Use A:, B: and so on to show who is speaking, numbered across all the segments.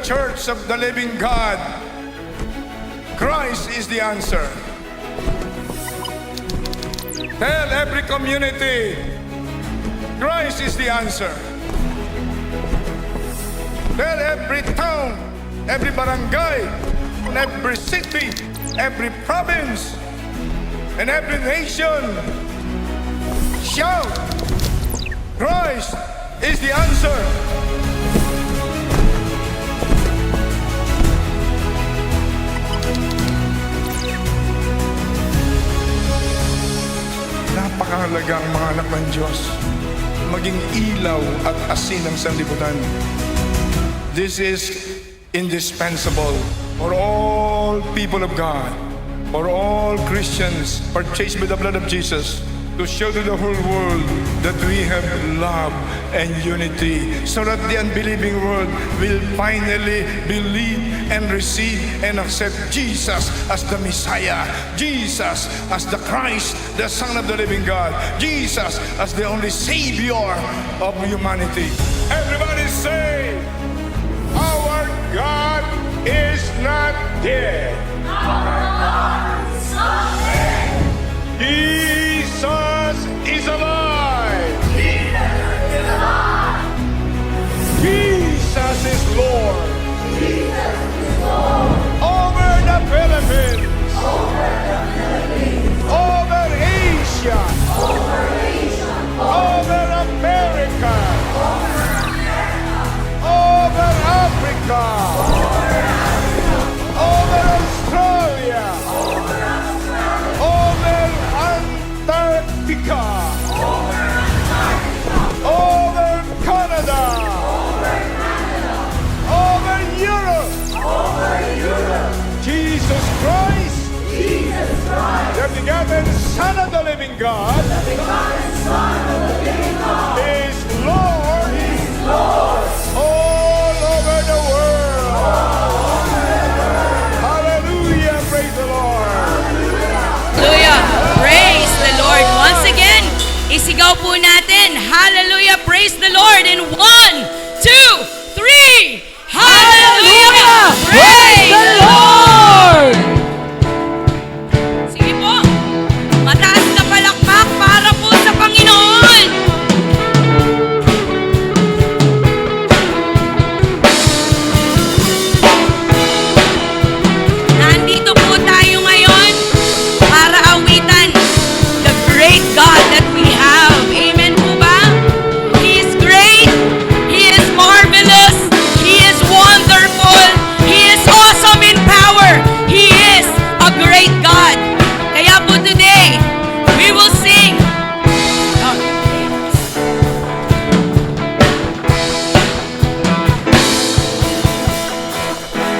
A: church of the living God, Christ is the answer. Tell every community, Christ is the answer. Tell every town, every barangay, every city, every province, and every nation, shout, Christ is the answer. Napakahalaga ang mga anak ng Diyos maging ilaw at asin ng sanlibutan. This is indispensable for all people of God, for all Christians purchased by the blood of Jesus, to show to the whole world that we have love and unity, so that the unbelieving world will finally believe and receive and accept Jesus as the Messiah, Jesus as the Christ, the Son of the living God, Jesus as the only Savior of humanity. Everybody say, our God is not dead.
B: Our God is not dead.
A: Jesus is alive.
B: Jesus is alive.
A: Jesus is Lord.
B: Jesus is Lord.
A: Over the Philippines.
B: Over the Philippines.
A: Over Asia.
B: Over Asia.
A: Over America.
B: Over America.
A: Over Africa.
B: Over Africa.
A: Over Australia.
B: Over Australia.
A: Over Antarctica.
B: Over Antarctica.
A: Over Canada.
B: Over Canada.
A: Over Europe.
B: Over Europe.
A: Jesus Christ,
B: Jesus Christ.
A: the begotten Son of the living God,
B: The begotten Son of the living God.
A: is Lord
B: Is Lord.
A: all over the world. Hallelujah, praise the Lord.
C: Hallelujah! Praise the Lord! Once again, isigaw po natin, Hallelujah! Praise the Lord! In 1, 2, 3! Hallelujah! Praise the Lord! Sige po, mataas na palakpak para po sa Panginoon! Nandito po tayo ngayon para awitan the great God that we have. Amen po ba? He is great. He is marvelous. He is wonderful. He is awesome in power. He is a great God. Kaya po today, we will sing.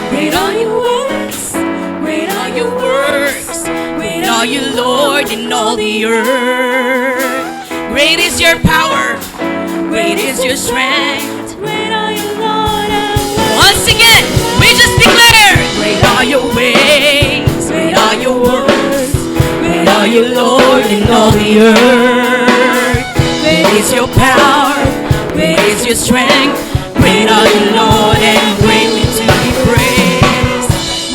C: Great are your works, great are your works, great are you, Lord, in all the earth. Great is your power, great is your strength, great are you, Lord. Once again, we just declare, great are your ways, great are your works, great are you, Lord, in all the earth. Great is your power, great is your strength, great are you, Lord, and greatly to be praised.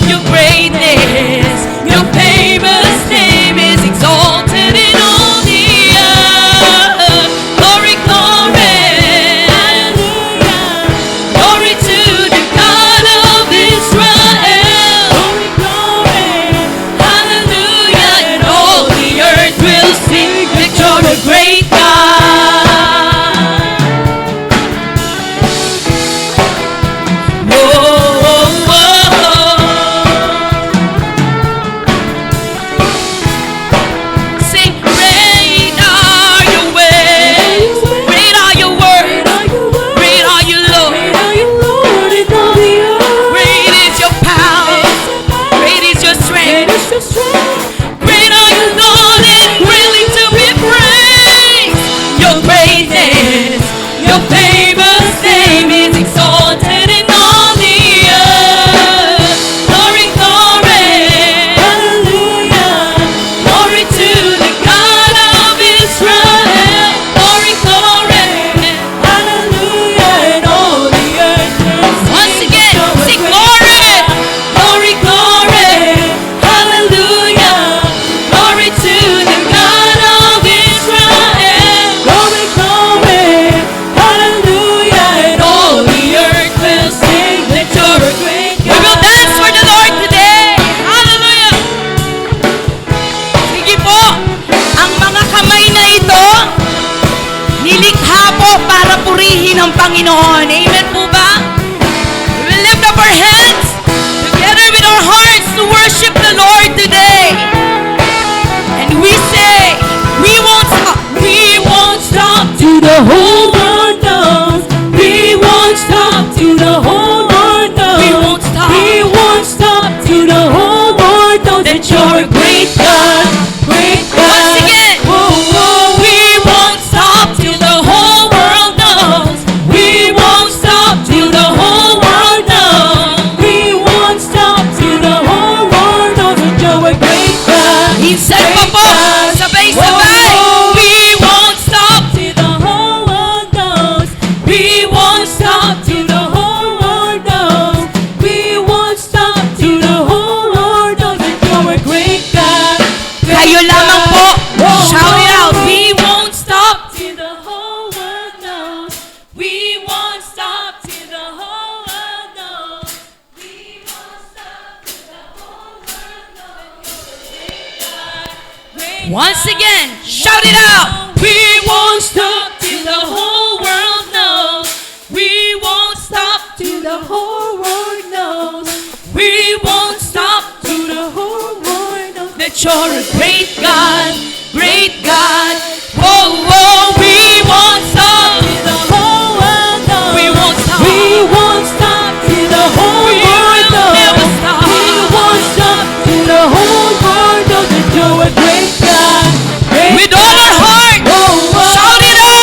C: Your greatness, your famous name is exalted in all the earth. Glory, glory, hallelujah. Glory to the God of Israel. Glory, glory, hallelujah. And all the earth will sing victory, great God. po para purihin ang Panginoon. Amen po ba? We will lift up our hands together with our hearts to worship the Lord today. And we say, we won't stop. We won't stop till the whole world knows. We won't stop till the whole world knows. We won't stop. We won't stop till the whole world knows that you're a great God, great God. Once again, we won't stop till the whole world knows. We won't stop till the whole world knows. We won't stop till the whole world knows that you're a great God. Minsan pa po, sabay-sabay. We won't stop till the whole world knows. We won't stop till the whole world knows. We won't stop till the whole world knows that you're a great God. Kayo lamang po, shout it out. We won't stop till the whole world knows. We won't stop till the whole world knows. We won't stop till the whole world knows. Once again, shout it out. We won't stop till the whole world knows. We won't stop till the whole world knows. We won't stop till the whole world knows that you're a great God, great God. Whoa, whoa, we won't stop till the whole world knows. We won't stop. We won't stop till the whole world knows. Never stop. We won't stop till the whole world knows that you're a great God. With all our heart, shout it out.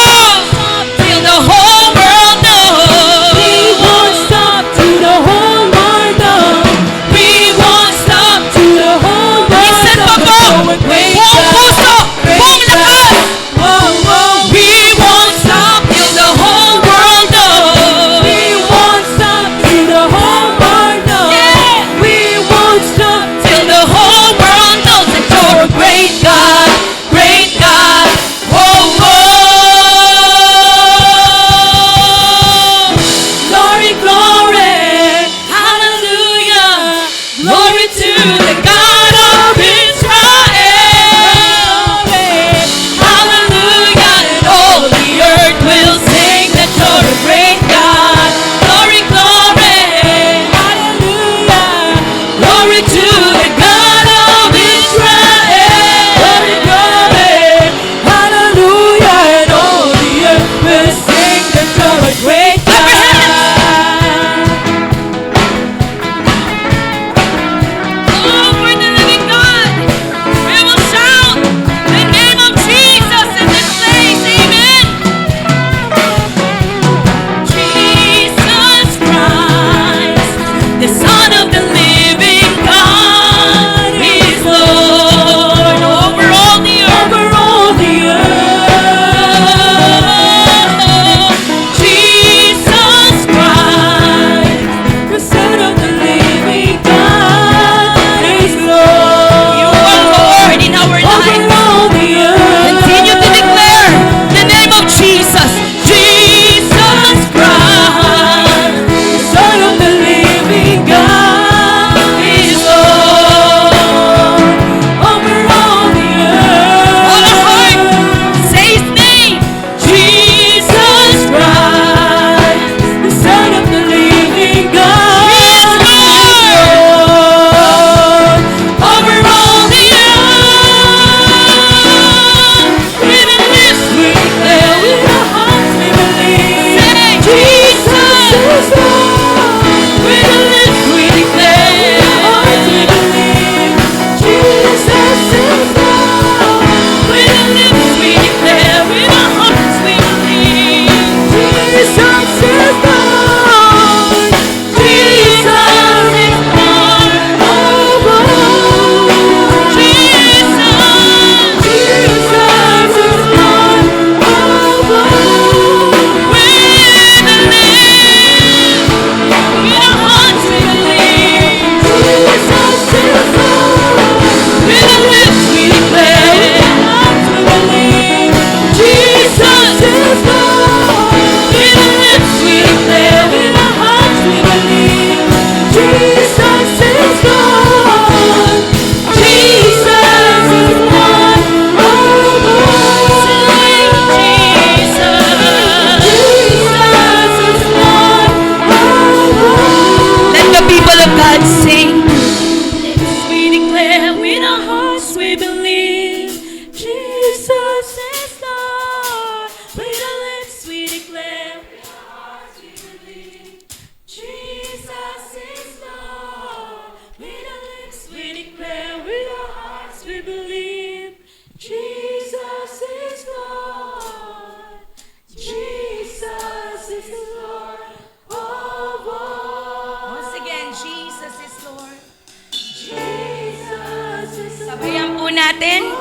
C: natin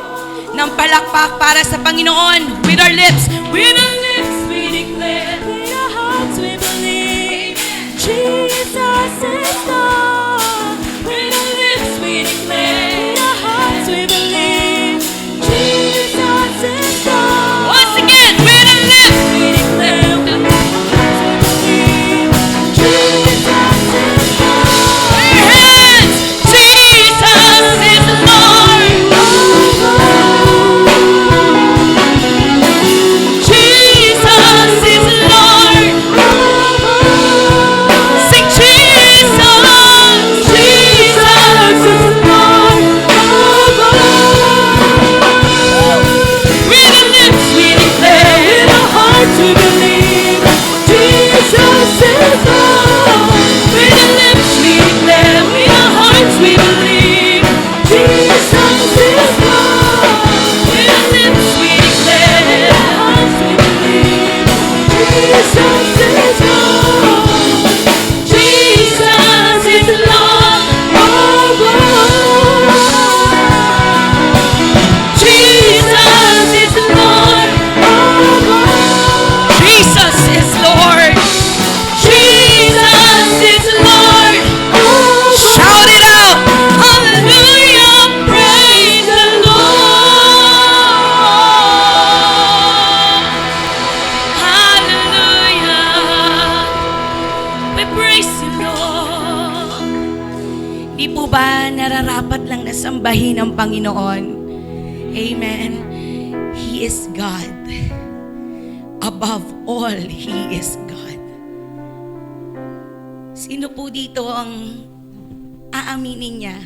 C: ng palakpak para sa Panginoon. With our lips we declare.
B: With our hearts we believe Jesus is Lord. With our lips we declare. With our hearts we believe Jesus is Lord.
C: Once again, with our lips
B: We declare. With our hearts we believe Jesus is Lord.
C: our hands. Jesus is Lord. Jesus is Lord. Sing Jesus. Jesus is Lord. With our lips we declare.
B: With our hearts we believe Jesus is Lord.
C: With our lips we declare.
B: With our hearts we believe Jesus is Lord.
C: With our lips we declare.
B: Jesus is Lord.
C: Jesus is Lord. Jesus is Lord. Jesus is Lord. Jesus is Lord. Shout it out. Hallelujah. Praise the Lord. Hallelujah. We praise you, Lord. Di po ba nararapat lang na sambahin ang Panginoon? Amen. He is God. Above all, He is God. Sino po dito ang aaminin niya?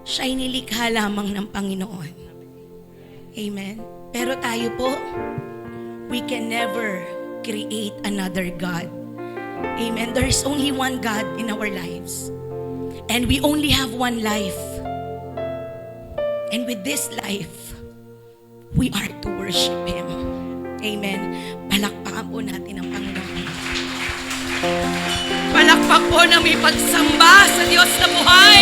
C: Siya'y nilikha lamang ng Panginoon. Amen. Pero tayo po, we can never create another God. Amen. There is only one God in our lives. And we only have one life. And with this life, we are to worship Him. Amen. Palakpakan po natin ang Panginoon. Palakpak po na may pagsamba sa Diyos na buhay.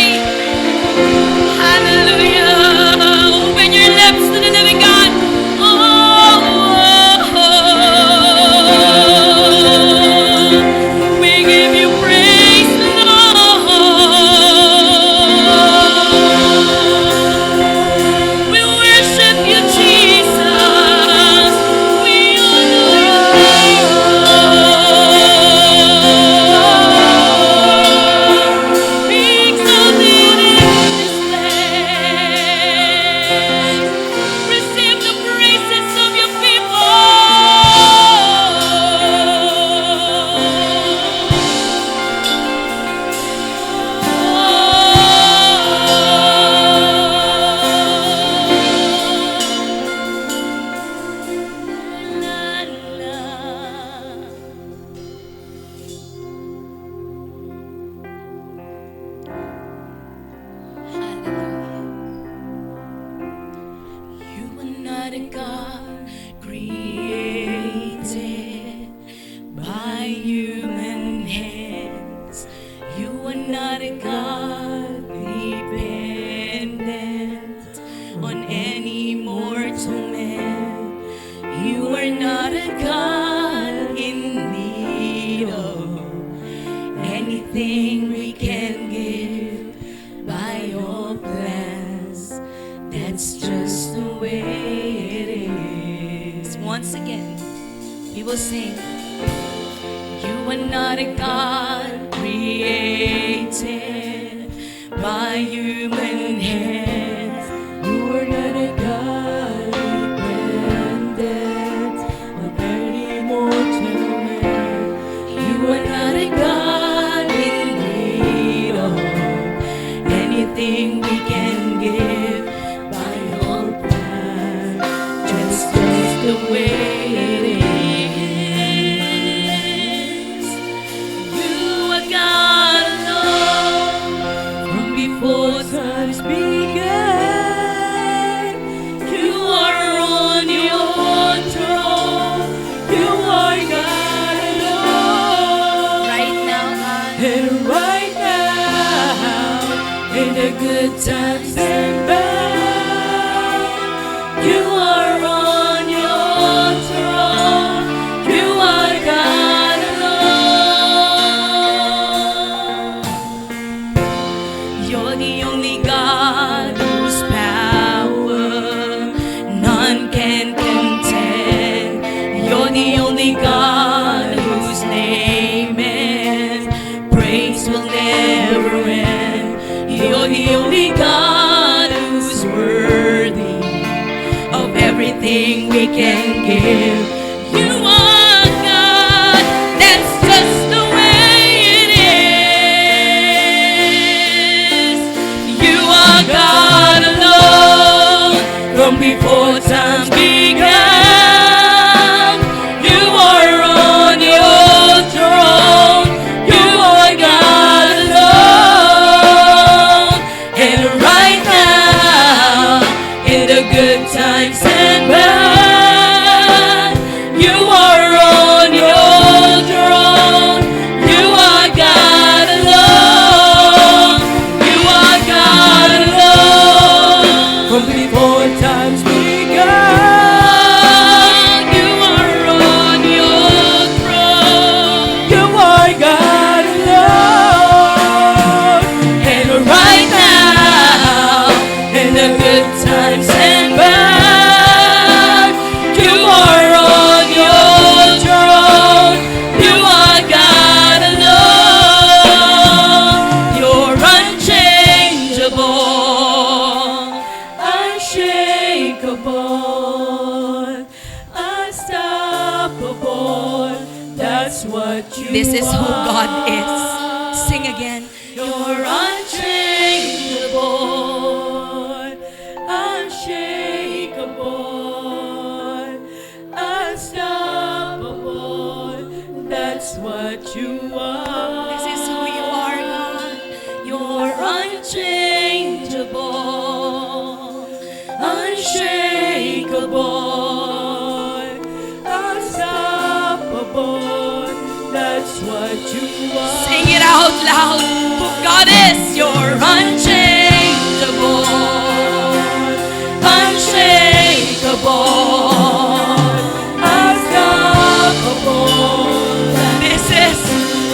C: Hallelujah. Open your lips to the living God. We give you praise, Lord. We worship you, Jesus. We honor your name, Lord. Be exalted in this place. Receive the praises of your people. You are not a God created by human hands. You are not a God dependent on any mortal man. You are not a God in need of anything we can give by your plans. That's just the way it is. Once again, we will sing. You are not a God created by human hands.
B: You are not a God dependent on any mortal man.
C: You are not a God in need of anything we can give by your plan. Just the way it is. You are God alone from before times began. You are on your throne. You are God alone. Right now, God.
B: And right now, in the good times and bad,
C: I can give. You are God, that's just the way it is. You are God alone, from before time began. You are on your throne. You are God alone. And right now, in the good times and bad, you are on your throne. You are God alone. You are God alone. From before times began, you are on your throne. You are God alone. And right now, in the good times and bad, you are on your throne. You are God alone. You're unchangeable, unshakable, unstoppable. That's what you
D: This is who
C: are.
D: God is. Sing again.
C: You're unchangeable, unshakable, unstoppable. That's what you are.
D: This is who you are, God.
C: You're unchangeable, unshakable, unstoppable. That's what you are.
D: Sing it out loud. Who God is.
C: You're unchangeable, unshakable, unstoppable.
D: This is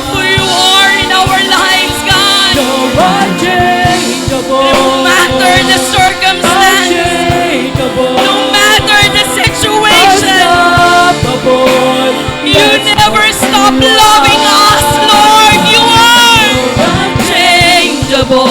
D: who you are in our lives, God.
C: You're unchangeable,
D: No matter the circumstance,
C: unshakable,
D: no matter the situation,
C: unstoppable.
D: you never stop loving us, Lord. You are
C: unchangeable,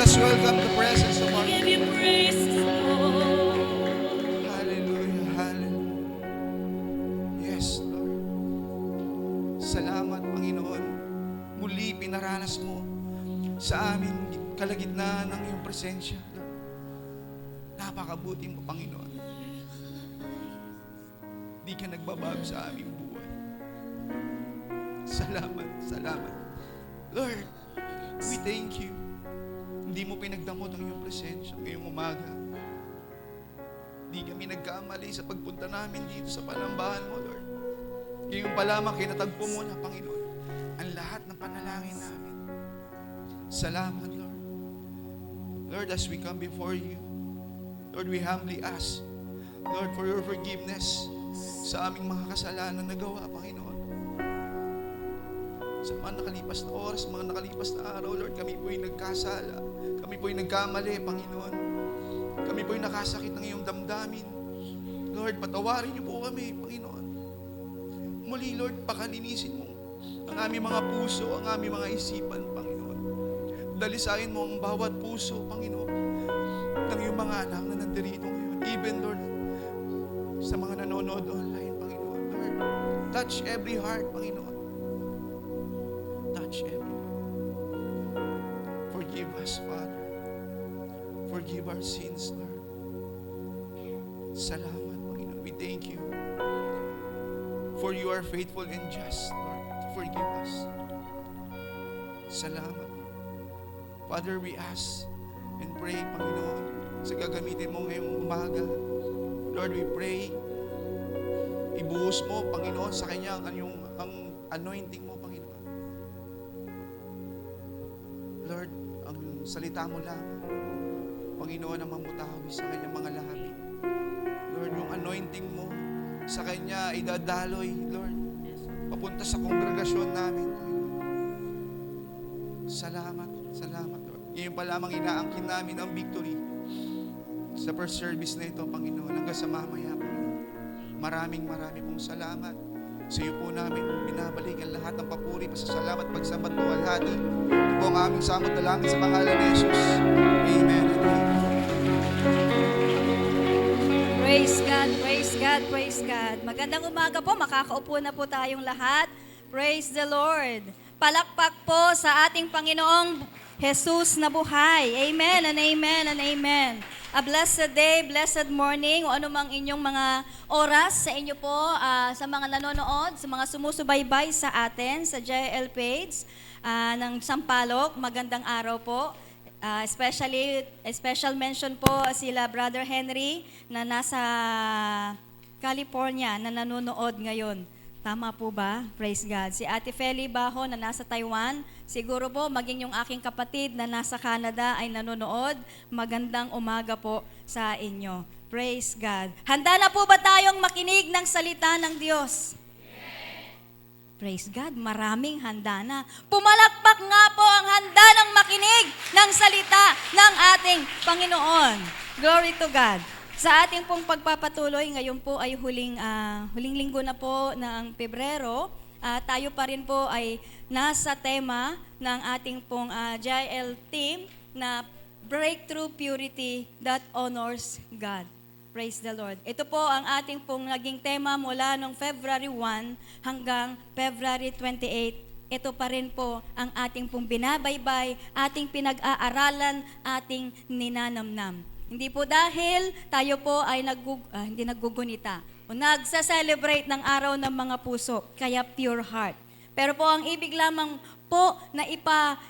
E: us welcome the presence of our
B: Give you praise, Lord.
E: Hallelujah, hallelujah. Yes, Lord. Salamat, Panginoon. Muli pinaranas mo sa amin kalagitnaan ng iyong presensya, Lord. Napakabuti mo, Panginoon. Di ka nagbabago sa aming buhay. Salamat, salamat. Lord, we thank you. Hindi mo pinagdamot ang iyong presensya ngayong umaga. Di kami nagkamali sa pagpunta namin dito sa palambahan mo, Lord. Ngayon pa lamang kinatagpo mo na, Panginoon, ang lahat ng panalangin namin. Salamat, Lord. Lord, as we come before you, Lord, we humbly ask, Lord, for your forgiveness sa aming mga kasalanan na gawa, Panginoon. Sa mga nakalipas na oras, mga nakalipas na araw, Lord, kami po'y nagkasala. Kami po'y nagkamali, Panginoon. Kami po'y nakasakit ng iyong damdamin. Lord, patawarin niyo po kami, Panginoon. Muli, Lord, pakalinisin mo ang aming mga puso, ang aming mga isipan, Panginoon. Dalisain mo ang bawat puso, Panginoon, ng iyong mga anak na nandirito ngayon. Even, Lord, sa mga nanonood online, Panginoon. Lord, touch every heart, Panginoon. Touch every heart. Forgive us, Father. Forgive our sins, Lord. Salamat, Panginoon. We thank you. For you are faithful and just, Lord, to forgive us. Salamat. Father, we ask and pray, Panginoon, sa gagamitin mo ngayong umaga. Lord, we pray, ibuhos mo, Panginoon, sa kanya ang anointing mo, Panginoon. Lord, ang salita mo lang, Panginoon, ang mamutawi sa kanyang mga labi. Lord, yung anointing mo sa kanya idadaloy, Lord, papunta sa kongregasyon namin, Panginoon. Salamat, salamat, Lord. Ngayon pa lamang inaangkin namin ang victory sa first service na ito, Panginoon, hanggang sa mamaya, Panginoon. Maraming pong salamat. Sa iyo po namin binabalik ang lahat ng papuri, pasasalamat, pagsambat mo, alhati. Ito po ang aming samot dalangin sa pangalan ni Jesus. Amen and amen.
F: Praise God, praise God, praise God. Magandang umaga po, makakaupo na po tayong lahat. Praise the Lord. Palakpak po sa ating Panginoong Jesus na buhay. Amen and amen and amen. A blessed day, blessed morning, o anumang inyong mga oras sa inyo po, sa mga nanonood, sa mga sumusubaybay sa atin, sa JL page ng Sampaloc. Magandang araw po. Special mention po sila Brother Henry na nasa California na nanonood ngayon. Tama po ba? Praise God. Si Ate Feli Baho na nasa Taiwan. Siguro po maging yung aking kapatid na nasa Canada ay nanonood. Magandang umaga po sa inyo. Praise God. Handa na po ba tayong makinig ng salita ng Diyos? Praise God, maraming handa na. Pumalakpak nga po ang handa ng makinig ng salita ng ating Panginoon. Glory to God. Sa ating pong pagpapatuloy, ngayon po ay huling linggo na po ng Pebrero. Tayo pa rin po ay nasa tema ng ating pong JL team na Breakthrough Purity that Honors God. Praise the Lord. Ito po ang ating pong naging tema mula noong February 1 hanggang February 28. Ito pa rin po ang ating pong binabaybay, ating pinag-aaralan, ating ninanamnam. Hindi po dahil tayo po ay hindi naggugunita o nagsa-celebrate ng araw ng mga puso, kaya pure heart. Pero po ang ibig lamang po na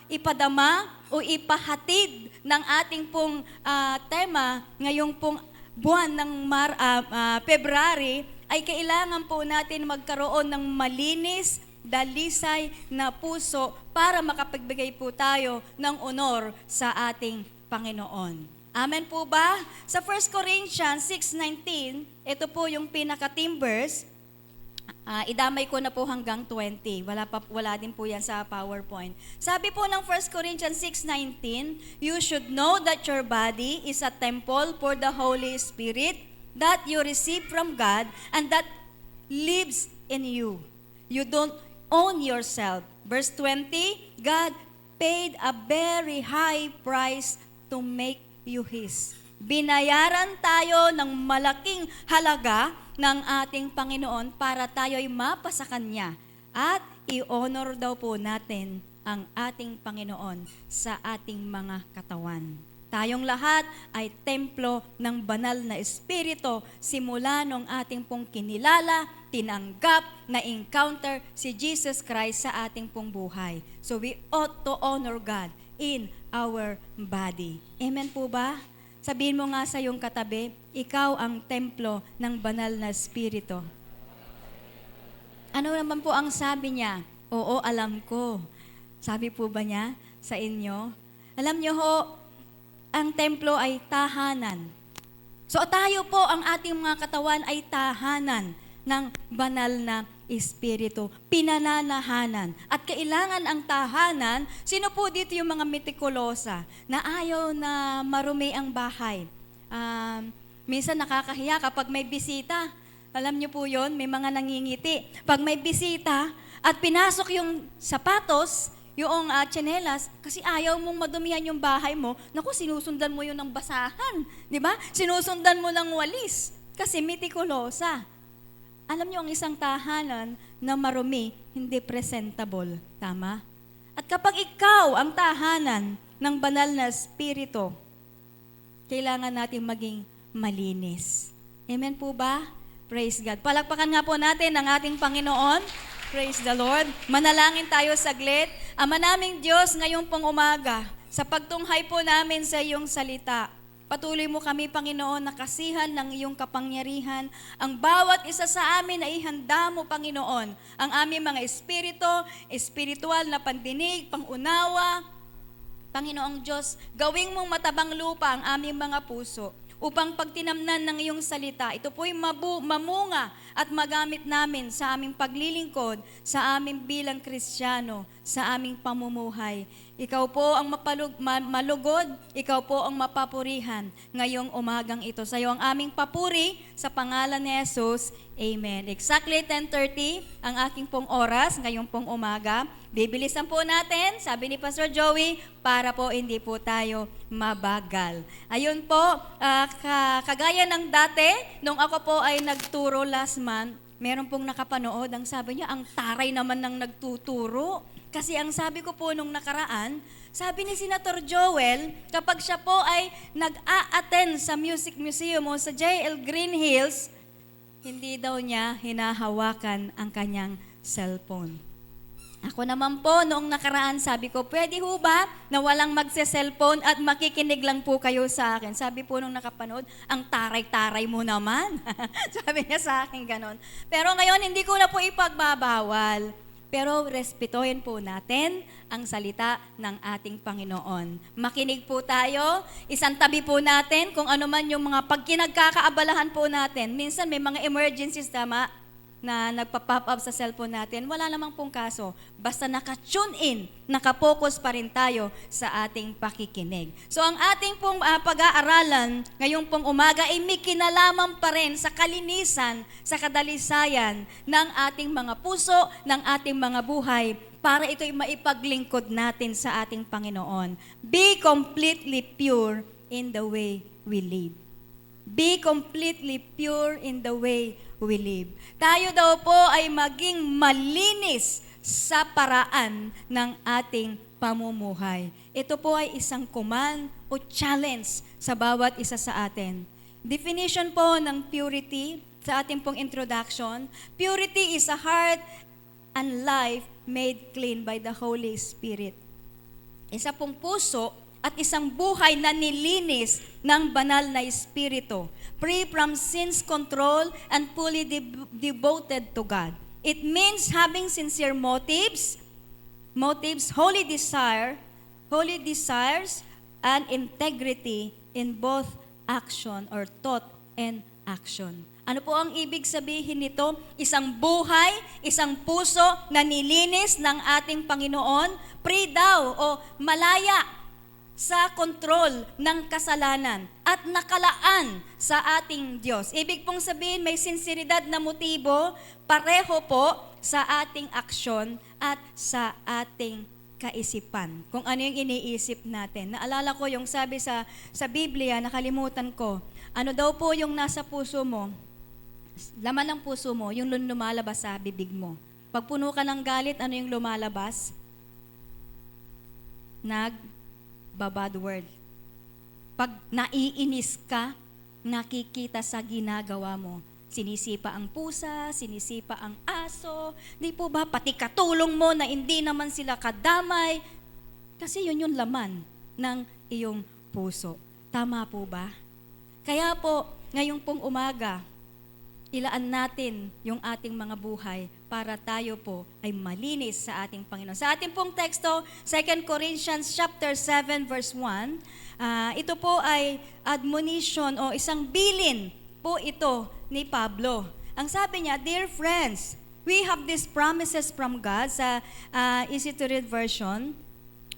F: ipadama o ipahatid ng ating pong tema ngayong pong buwan ng February ay kailangan po natin magkaroon ng malinis, dalisay na puso para makapagbigay po tayo ng honor sa ating Panginoon. Amen po ba? Sa 1 Corinthians 6:19, ito po yung pinaka-theme verse. Idamay ko na po hanggang 20. Wala din po yan sa PowerPoint. Sabi po ng 1 Corinthians 6:19, you should know that your body is a temple for the Holy Spirit that you receive from God and that lives in you. You don't own yourself. Verse 20, God paid a very high price to make you His. Binayaran tayo ng malaking halaga ng ating Panginoon para tayo ay mapasa Kanya at i-honor daw po natin ang ating Panginoon sa ating mga katawan. Tayong lahat ay templo ng banal na Espiritu simula nung ating pong kinilala, tinanggap, na-encounter si Jesus Christ sa ating pong buhay. So we ought to honor God in our body. Amen po ba? Sabihin mo nga sa iyong katabi, ikaw ang templo ng banal na Espiritu. Ano naman po ang sabi niya? Oo, alam ko. Sabi po ba niya sa inyo? Alam niyo ho, ang templo ay tahanan. So tayo po, ang ating mga katawan ay tahanan ng banal na Espiritu, pinananahanan. At kailangan ang tahanan, sino po dito yung mga metikulosa na ayaw na marumi ang bahay? Minsan nakakahiya kapag may bisita. Alam niyo po yon, may mga nangingiti. Pag may bisita at pinasok yung sapatos, yung tsinelas, kasi ayaw mong madumihan yung bahay mo, naku, sinusundan mo yun ng basahan. Di ba? Sinusundan mo ng walis. Kasi metikulosa. Alam niyo, ang isang tahanan na marumi, hindi presentable. Tama? At kapag ikaw ang tahanan ng banal na Espiritu, kailangan natin maging malinis. Amen po ba? Praise God. Palakpakan nga po natin ang ating Panginoon. Praise the Lord. Manalangin tayo saglit. Ama naming Diyos, ngayong pong umaga, sa pagtunghay po namin sa iyong salita, patuloy mo kami, Panginoon, na kasihan ng iyong kapangyarihan. Ang bawat isa sa amin ay ihanda mo, Panginoon, ang aming mga espiritual na pandinig, pangunawa. Panginoong Diyos, gawing mong matabang lupa ang aming mga puso upang pagtinamnan ng iyong salita, ito po'y mamunga at magamit namin sa aming paglilingkod, sa aming bilang Kristiyano, sa aming pamumuhay. Ikaw po ang malugod, ikaw po ang mapapurihan ngayong umagang ito. Sa iyo ang aming papuri sa pangalan ni Jesus. Amen. Exactly 10:30 ang aking pong oras ngayong pong umaga. Bibilisan po natin, sabi ni Pastor Joey, para po hindi po tayo mabagal. Ayun po, kagaya ng dati, nung ako po ay nagturo last month, meron pong nakapanood, ang sabi niya, ang taray naman ng nagtuturo. Kasi ang sabi ko po nung nakaraan, sabi ni Senator Joel, kapag siya po ay nag-a-attend sa Music Museum o sa JL Green Hills, hindi daw niya hinahawakan ang kanyang cellphone. Ako naman po, noong nakaraan, sabi ko, pwede ho ba na walang magse-cellphone at makikinig lang po kayo sa akin? Sabi po nung nakapanood, ang taray-taray mo naman. Sabi niya sa akin ganon. Pero ngayon, hindi ko na po ipagbabawal. Pero respetuhin po natin ang salita ng ating Panginoon. Makinig po tayo, isang tabi po natin kung ano man yung mga pagkinagkakaabalahan po natin. Minsan may mga emergencies, tama, na nagpa-pop up sa cellphone natin, wala namang pong kaso. Basta naka-tune in, nakapokus pa rin tayo sa ating pakikinig. So ang ating pong pag-aaralan ngayong pong umaga ay may kinalaman pa rin sa kalinisan, sa kadalisayan ng ating mga puso, ng ating mga buhay, para ito'y maipaglingkod natin sa ating Panginoon. Be completely pure in the way we live. Be completely pure in the way we live. Tayo daw po ay maging malinis sa paraan ng ating pamumuhay. Ito po ay isang command o challenge sa bawat isa sa atin. Definition po ng purity sa ating pong introduction. Purity is a heart and life made clean by the Holy Spirit. Isa pong puso at isang buhay na nilinis ng banal na Espiritu, free from sin's control and fully devoted to God. It means having sincere motives, holy desires, and integrity in both action or thought and action. Ano po ang ibig sabihin nito? Isang buhay, isang puso na nilinis ng ating Panginoon, free daw o malaya sa kontrol ng kasalanan at nakalaan sa ating Diyos. Ibig pong sabihin, may sinseridad na motibo, pareho po sa ating aksyon at sa ating kaisipan. Kung ano yung iniisip natin. Naalala ko yung sabi sa Biblia, nakalimutan ko. Ano daw po yung nasa puso mo? Laman ng puso mo, yung lumalabas sa bibig mo. Pag puno ka ng galit, ano yung lumalabas? Bad word. Pag naiinis ka, nakikita sa ginagawa mo. Sinisipa ang pusa, sinisipa ang aso, di po ba? Pati katulong mo na hindi naman sila kadamay. Kasi yun yung laman ng iyong puso. Tama po ba? Kaya po, ngayong pong umaga, ilaan natin yung ating mga buhay para tayo po ay malinis sa ating Panginoon. Sa ating pong teksto, 2 Corinthians chapter 7 verse 1, ito po ay admonition o isang bilin po ito ni Pablo. Ang sabi niya, "Dear friends, we have these promises from God," sa easy to read version,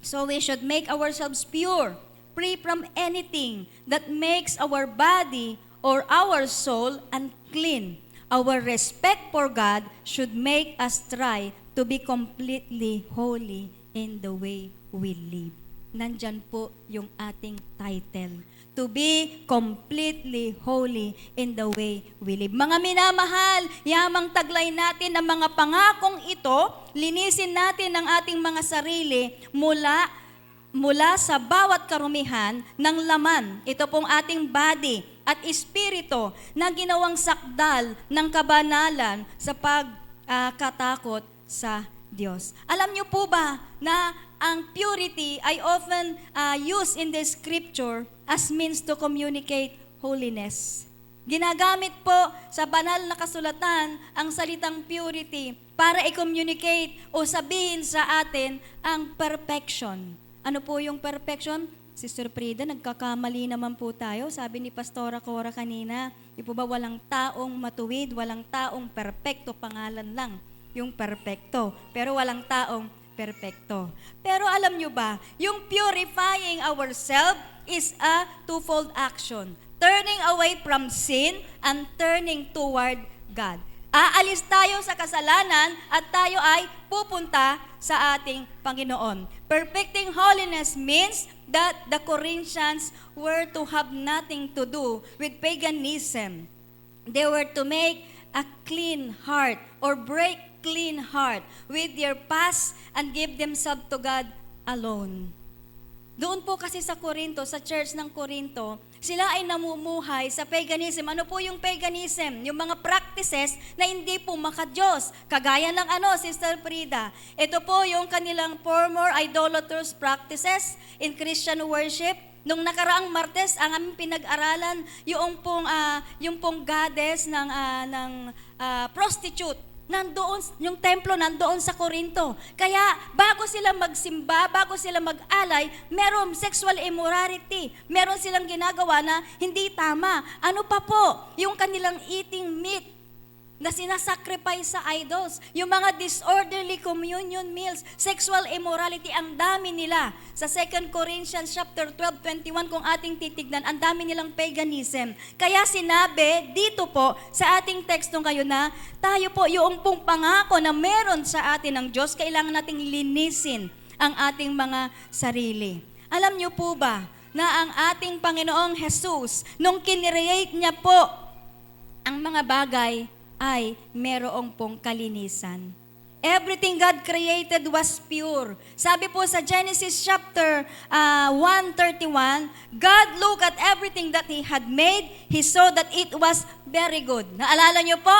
F: "so we should make ourselves pure, free from anything that makes our body or our soul unclean. Our respect for God should make us try to be completely holy in the way we live." Nandyan po yung ating title. To be completely holy in the way we live. Mga minamahal, yamang taglay natin ang mga pangakong ito, linisin natin ang ating mga sarili mula sa bawat karumihan ng laman. Ito pong ating body at espiritu na ginawang sakdal ng kabanalan sa pagkatakot sa Diyos. Alam niyo po ba na ang purity ay often used in the scripture as means to communicate holiness. Ginagamit po sa banal na kasulatan ang salitang purity para i-communicate o sabihin sa atin ang perfection. Ano po yung perfection? Sister Frida, nagkakamali naman po tayo. Sabi ni Pastora Cora kanina, di po ba walang taong matuwid, walang taong perfecto, pangalan lang yung perfecto. Pero walang taong perfecto. Pero alam nyo ba, yung purifying ourselves is a twofold action. Turning away from sin and turning toward God. Aalis tayo sa kasalanan at tayo ay pupunta sa ating Panginoon. Perfecting holiness means that the Corinthians were to have nothing to do with paganism. They were to make a clean heart or break clean heart with their past and give themselves to God alone. Doon po kasi sa Corinto, sa church ng Corinto, sila ay namumuhay sa paganism. Ano po yung paganism? Yung mga practices na hindi po maka-Diyos. Kagaya ng Sister Frida. Ito po yung kanilang former idolatrous practices in Christian worship. Nung nakaraang Martes, ang aming pinag-aralan, yung pong goddess ng prostitute. Nandoon, yung templo nandoon sa Corinto. Kaya bago sila magsimba, bago sila mag-alay, meron sexual immorality. Meron silang ginagawa na hindi tama. Ano pa po? Yung kanilang eating meat na sinasacrifice sa idols. Yung mga disorderly communion meals, sexual immorality, ang dami nila. Sa 2 Corinthians chapter 12:21, kung ating titignan, ang dami nilang paganism. Kaya sinabi dito po sa ating tekstong kayo na tayo po yung pong pangako na meron sa atin ng Diyos, kailangan nating linisin ang ating mga sarili. Alam niyo po ba na ang ating Panginoong Jesus, nung kinreate niya po ang mga bagay, ay merong pong kalinisan. Everything God created was pure. Sabi po sa Genesis chapter 1:31, God looked at everything that He had made, He saw that it was very good. Naalala niyo po?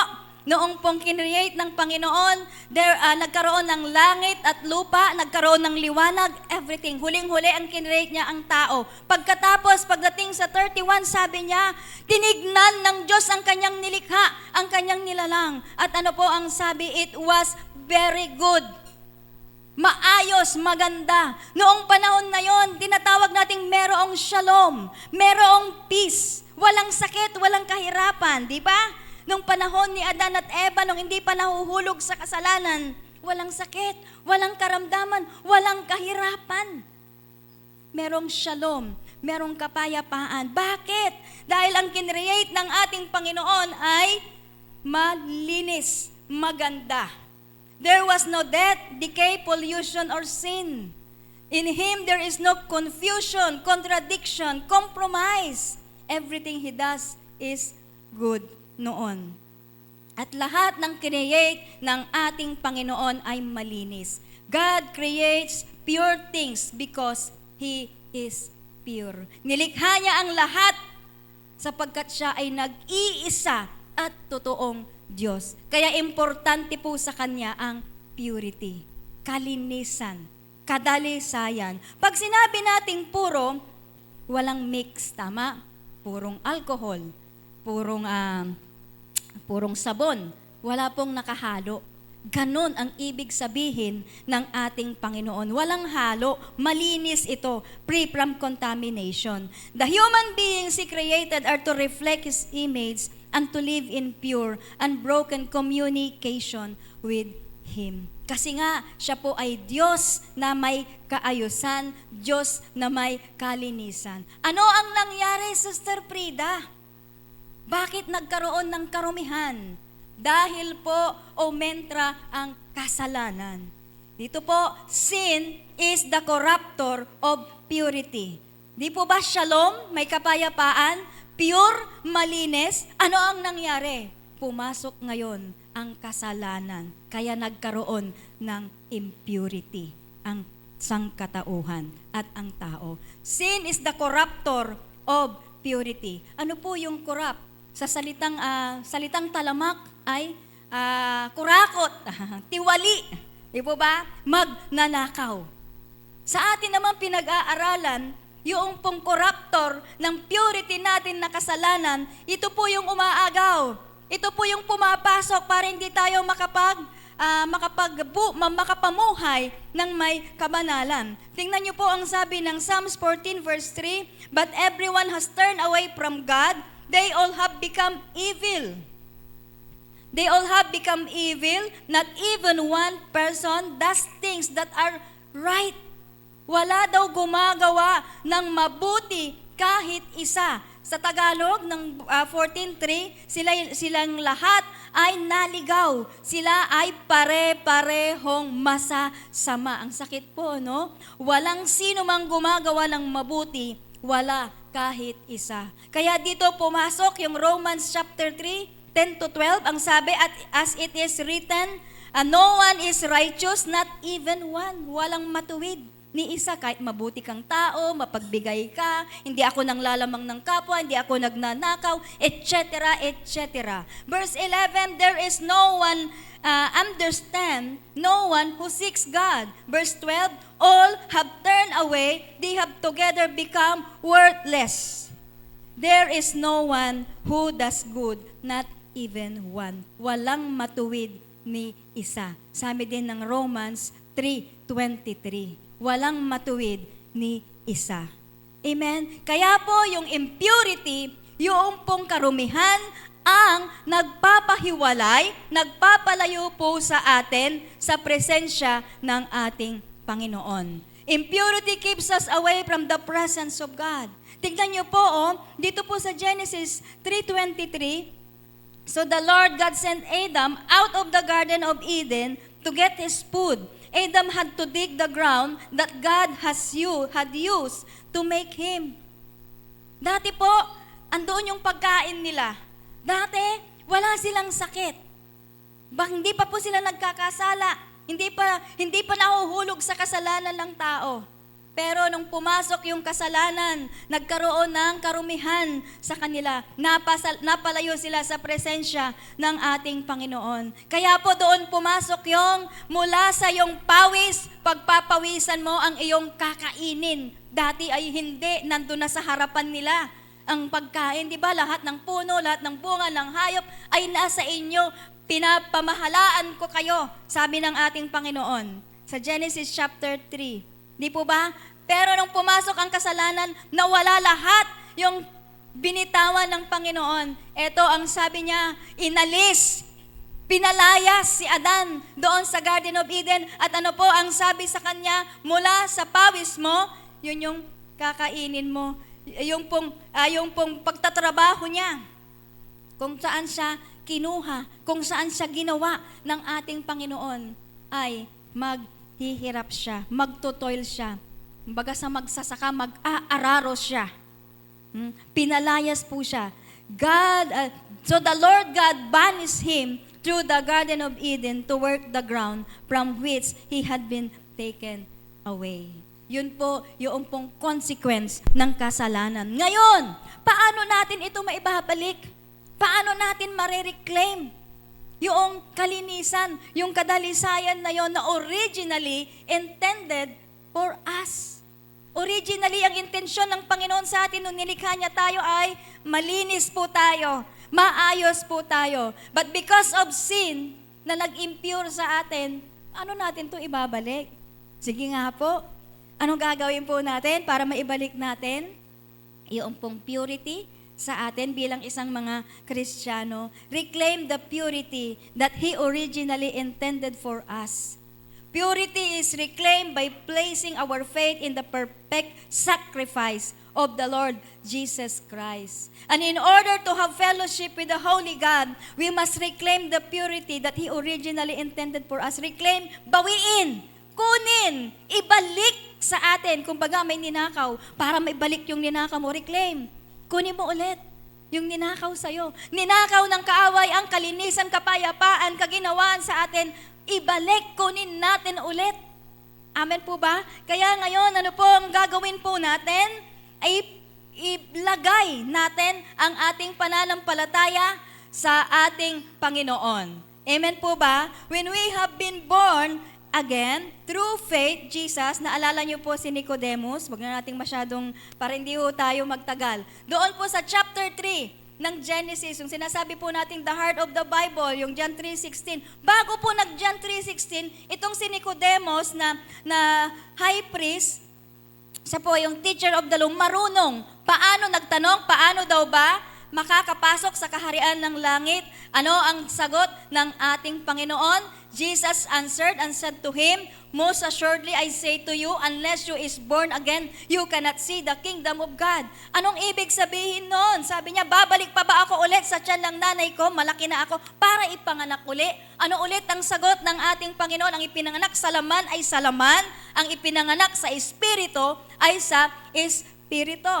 F: Noong pong kinreate ng Panginoon, nagkaroon ng langit at lupa, nagkaroon ng liwanag, everything. Huling-huli ang kinreate niya ang tao. Pagkatapos, pagdating sa 31, sabi niya, tinignan ng Diyos ang kanyang nilikha, ang kanyang nilalang. At ano po ang sabi? It was very good. Maayos, maganda. Noong panahon na yon, tinatawag nating merong shalom, merong peace, walang sakit, walang kahirapan, di ba? Nung panahon ni Adan at Eva, nung hindi pa nahuhulog sa kasalanan, walang sakit, walang karamdaman, walang kahirapan. Merong shalom, merong kapayapaan. Bakit? Dahil ang kinreate ng ating Panginoon ay malinis, maganda. There was no death, decay, pollution, or sin. In Him there is no confusion, contradiction, compromise. Everything He does is good noon. At lahat ng create ng ating Panginoon ay malinis. God creates pure things because He is pure. Nilikha niya ang lahat sapagkat siya ay nag-iisa at totoong Diyos. Kaya importante po sa Kanya ang purity, kalinisan, kadalisayan. Pag sinabi nating puro, walang mix, tama? Purong alcohol, purong sabon, wala pong nakahalo. Ganon ang ibig sabihin ng ating Panginoon. Walang halo, malinis ito, free from contamination. The human beings He created are to reflect His image and to live in pure, unbroken communication with Him. Kasi nga, siya po ay Diyos na may kaayusan, Diyos na may kalinisan. Ano ang nangyari, Sister Frida? Bakit nagkaroon ng karumihan? Dahil po, umentra ang kasalanan. Dito po, sin is the corruptor of purity. Di po ba shalom, may kapayapaan, pure, malinis? Ano ang nangyari? Pumasok ngayon ang kasalanan. Kaya nagkaroon ng impurity ang sangkatauhan at ang tao. Sin is the corruptor of purity. Ano po yung corrupt? Sa salitang talamak ay kurakot, tiwali. Di po ba? Magnanakaw. Sa atin naman pinag-aaralan, yung pong corruptor ng purity natin na kasalanan, ito po yung umaagaw. Ito po yung pumapasok para hindi tayo makapamuhay ng may kabanalan. Tingnan niyo po ang sabi ng Psalms 14 verse 3, "But everyone has turned away from God, they all have become evil." They all have become evil, not even one person does things that are right. Wala daw gumagawa ng mabuti kahit isa. Sa Tagalog ng 14:3, silang lahat ay naligaw. Sila ay pare-parehong masasama. Ang sakit po, no? Walang sino mang gumagawa ng mabuti, wala kahit isa. Kaya dito pumasok yung Romans chapter 3, 10-12, ang sabi, at as it is written, no one is righteous, not even one. Walang matuwid ni isa, kahit mabuti kang tao, mapagbigay ka, hindi ako nang lalamang ng kapwa, hindi ako nagnanakaw, etc., etc. Verse 11, there is no one no one who seeks God. Verse 12, all have turned away, they have together become worthless. There is no one who does good, not even one. Walang matuwid ni isa. Sabi din ng Romans 3:23. Walang matuwid ni isa. Amen? Kaya po yung impurity, yung pong karumihan, ang nagpapahiwalay, nagpapalayo po sa atin sa presensya ng ating Panginoon. Impurity keeps us away from the presence of God. Tignan niyo po, dito po sa Genesis 3:23, so the Lord God sent Adam out of the Garden of Eden to get his food. Adam had to dig the ground that God had used to make him. Dati po, andoon yung pagkain nila. Dati, wala silang sakit. Hindi pa po sila nagkakasala. Hindi pa nahuhulog sa kasalanan ng tao. Pero nung pumasok yung kasalanan, nagkaroon ng karumihan sa kanila. Napalayo sila sa presensya ng ating Panginoon. Kaya po doon pumasok yung mula sa yung pawis, pagpapawisan mo ang iyong kakainin. Dati ay hindi, nandun na sa harapan nila ang pagkain. Di ba? Lahat ng puno, lahat ng bunga ng hayop ay nasa inyo. Pinapamahalaan ko kayo, sabi ng ating Panginoon sa Genesis chapter 3. Di po ba? Pero nung pumasok ang kasalanan, nawala lahat yung binitawan ng Panginoon. Ito ang sabi niya, inalis, pinalayas si Adan doon sa Garden of Eden. At ano po ang sabi sa kanya, mula sa pawis mo, yun yung kakainin mo. Yung pong pagtatrabaho niya. Kung saan siya kinuha, kung saan siya ginawa ng ating Panginoon, ay maghihirap siya, magtotoil siya Kumbaga sa magsasaka, mag-aararos siya. Pinalayas po siya. So the Lord God banished him through the Garden of Eden to work the ground from which he had been taken away. Yun po yung pong consequence ng kasalanan. Ngayon, paano natin ito maibabalik? Paano natin marireclaim yung kalinisan, yung kadalisayan na yon na originally intended for us? Originally, ang intensyon ng Panginoon sa atin nung nilikha niya tayo ay malinis po tayo, maayos po tayo. But because of sin na nag-impure sa atin, ano natin to ibabalik? Sige nga po, anong gagawin po natin para maibalik natin yung pong purity sa atin bilang isang mga Kristiyano? Reclaim the purity that He originally intended for us. Purity is reclaimed by placing our faith in the perfect sacrifice of the Lord Jesus Christ. And in order to have fellowship with the Holy God, we must reclaim the purity that He originally intended for us. Reclaim, bawiin, kunin, ibalik sa atin. Kumbaga may ninakaw, para maibalik yung ninakaw mo, reclaim. Kunin mo ulit yung ninakaw sa'yo. Ninakaw ng kaaway ang kalinisan, kapayapaan, kaginawaan sa atin, ibalik, kunin natin ulit. Amen po ba? Kaya ngayon, ano po ang gagawin po natin? Ay ilagay natin ang ating pananampalataya sa ating Panginoon. Amen po ba? When we have been born again, through faith, Jesus, naalala niyo po si Nicodemus, wag na nating masyadong, para hindi po tayo magtagal. Doon po sa chapter 3 ng Genesis, yung sinasabi po nating the heart of the Bible, yung John 3:16. Bago po nag-John 3:16, itong si Nicodemus na high priest, siya po yung teacher of the law, marunong. Paano nagtanong? Paano daw ba makakapasok sa kaharian ng langit? Ano ang sagot ng ating Panginoon? Jesus answered and said to him, "Most assuredly I say to you, unless you is born again, you cannot see the kingdom of God." Anong ibig sabihin nun? Sabi niya, babalik pa ba ako ulit sa tiyan ng nanay ko? Malaki na ako para ipanganak uli. Ano ulit ang sagot ng ating Panginoon? Ang ipinanganak sa laman ay sa laman. Ang ipinanganak sa espiritu ay sa espiritu.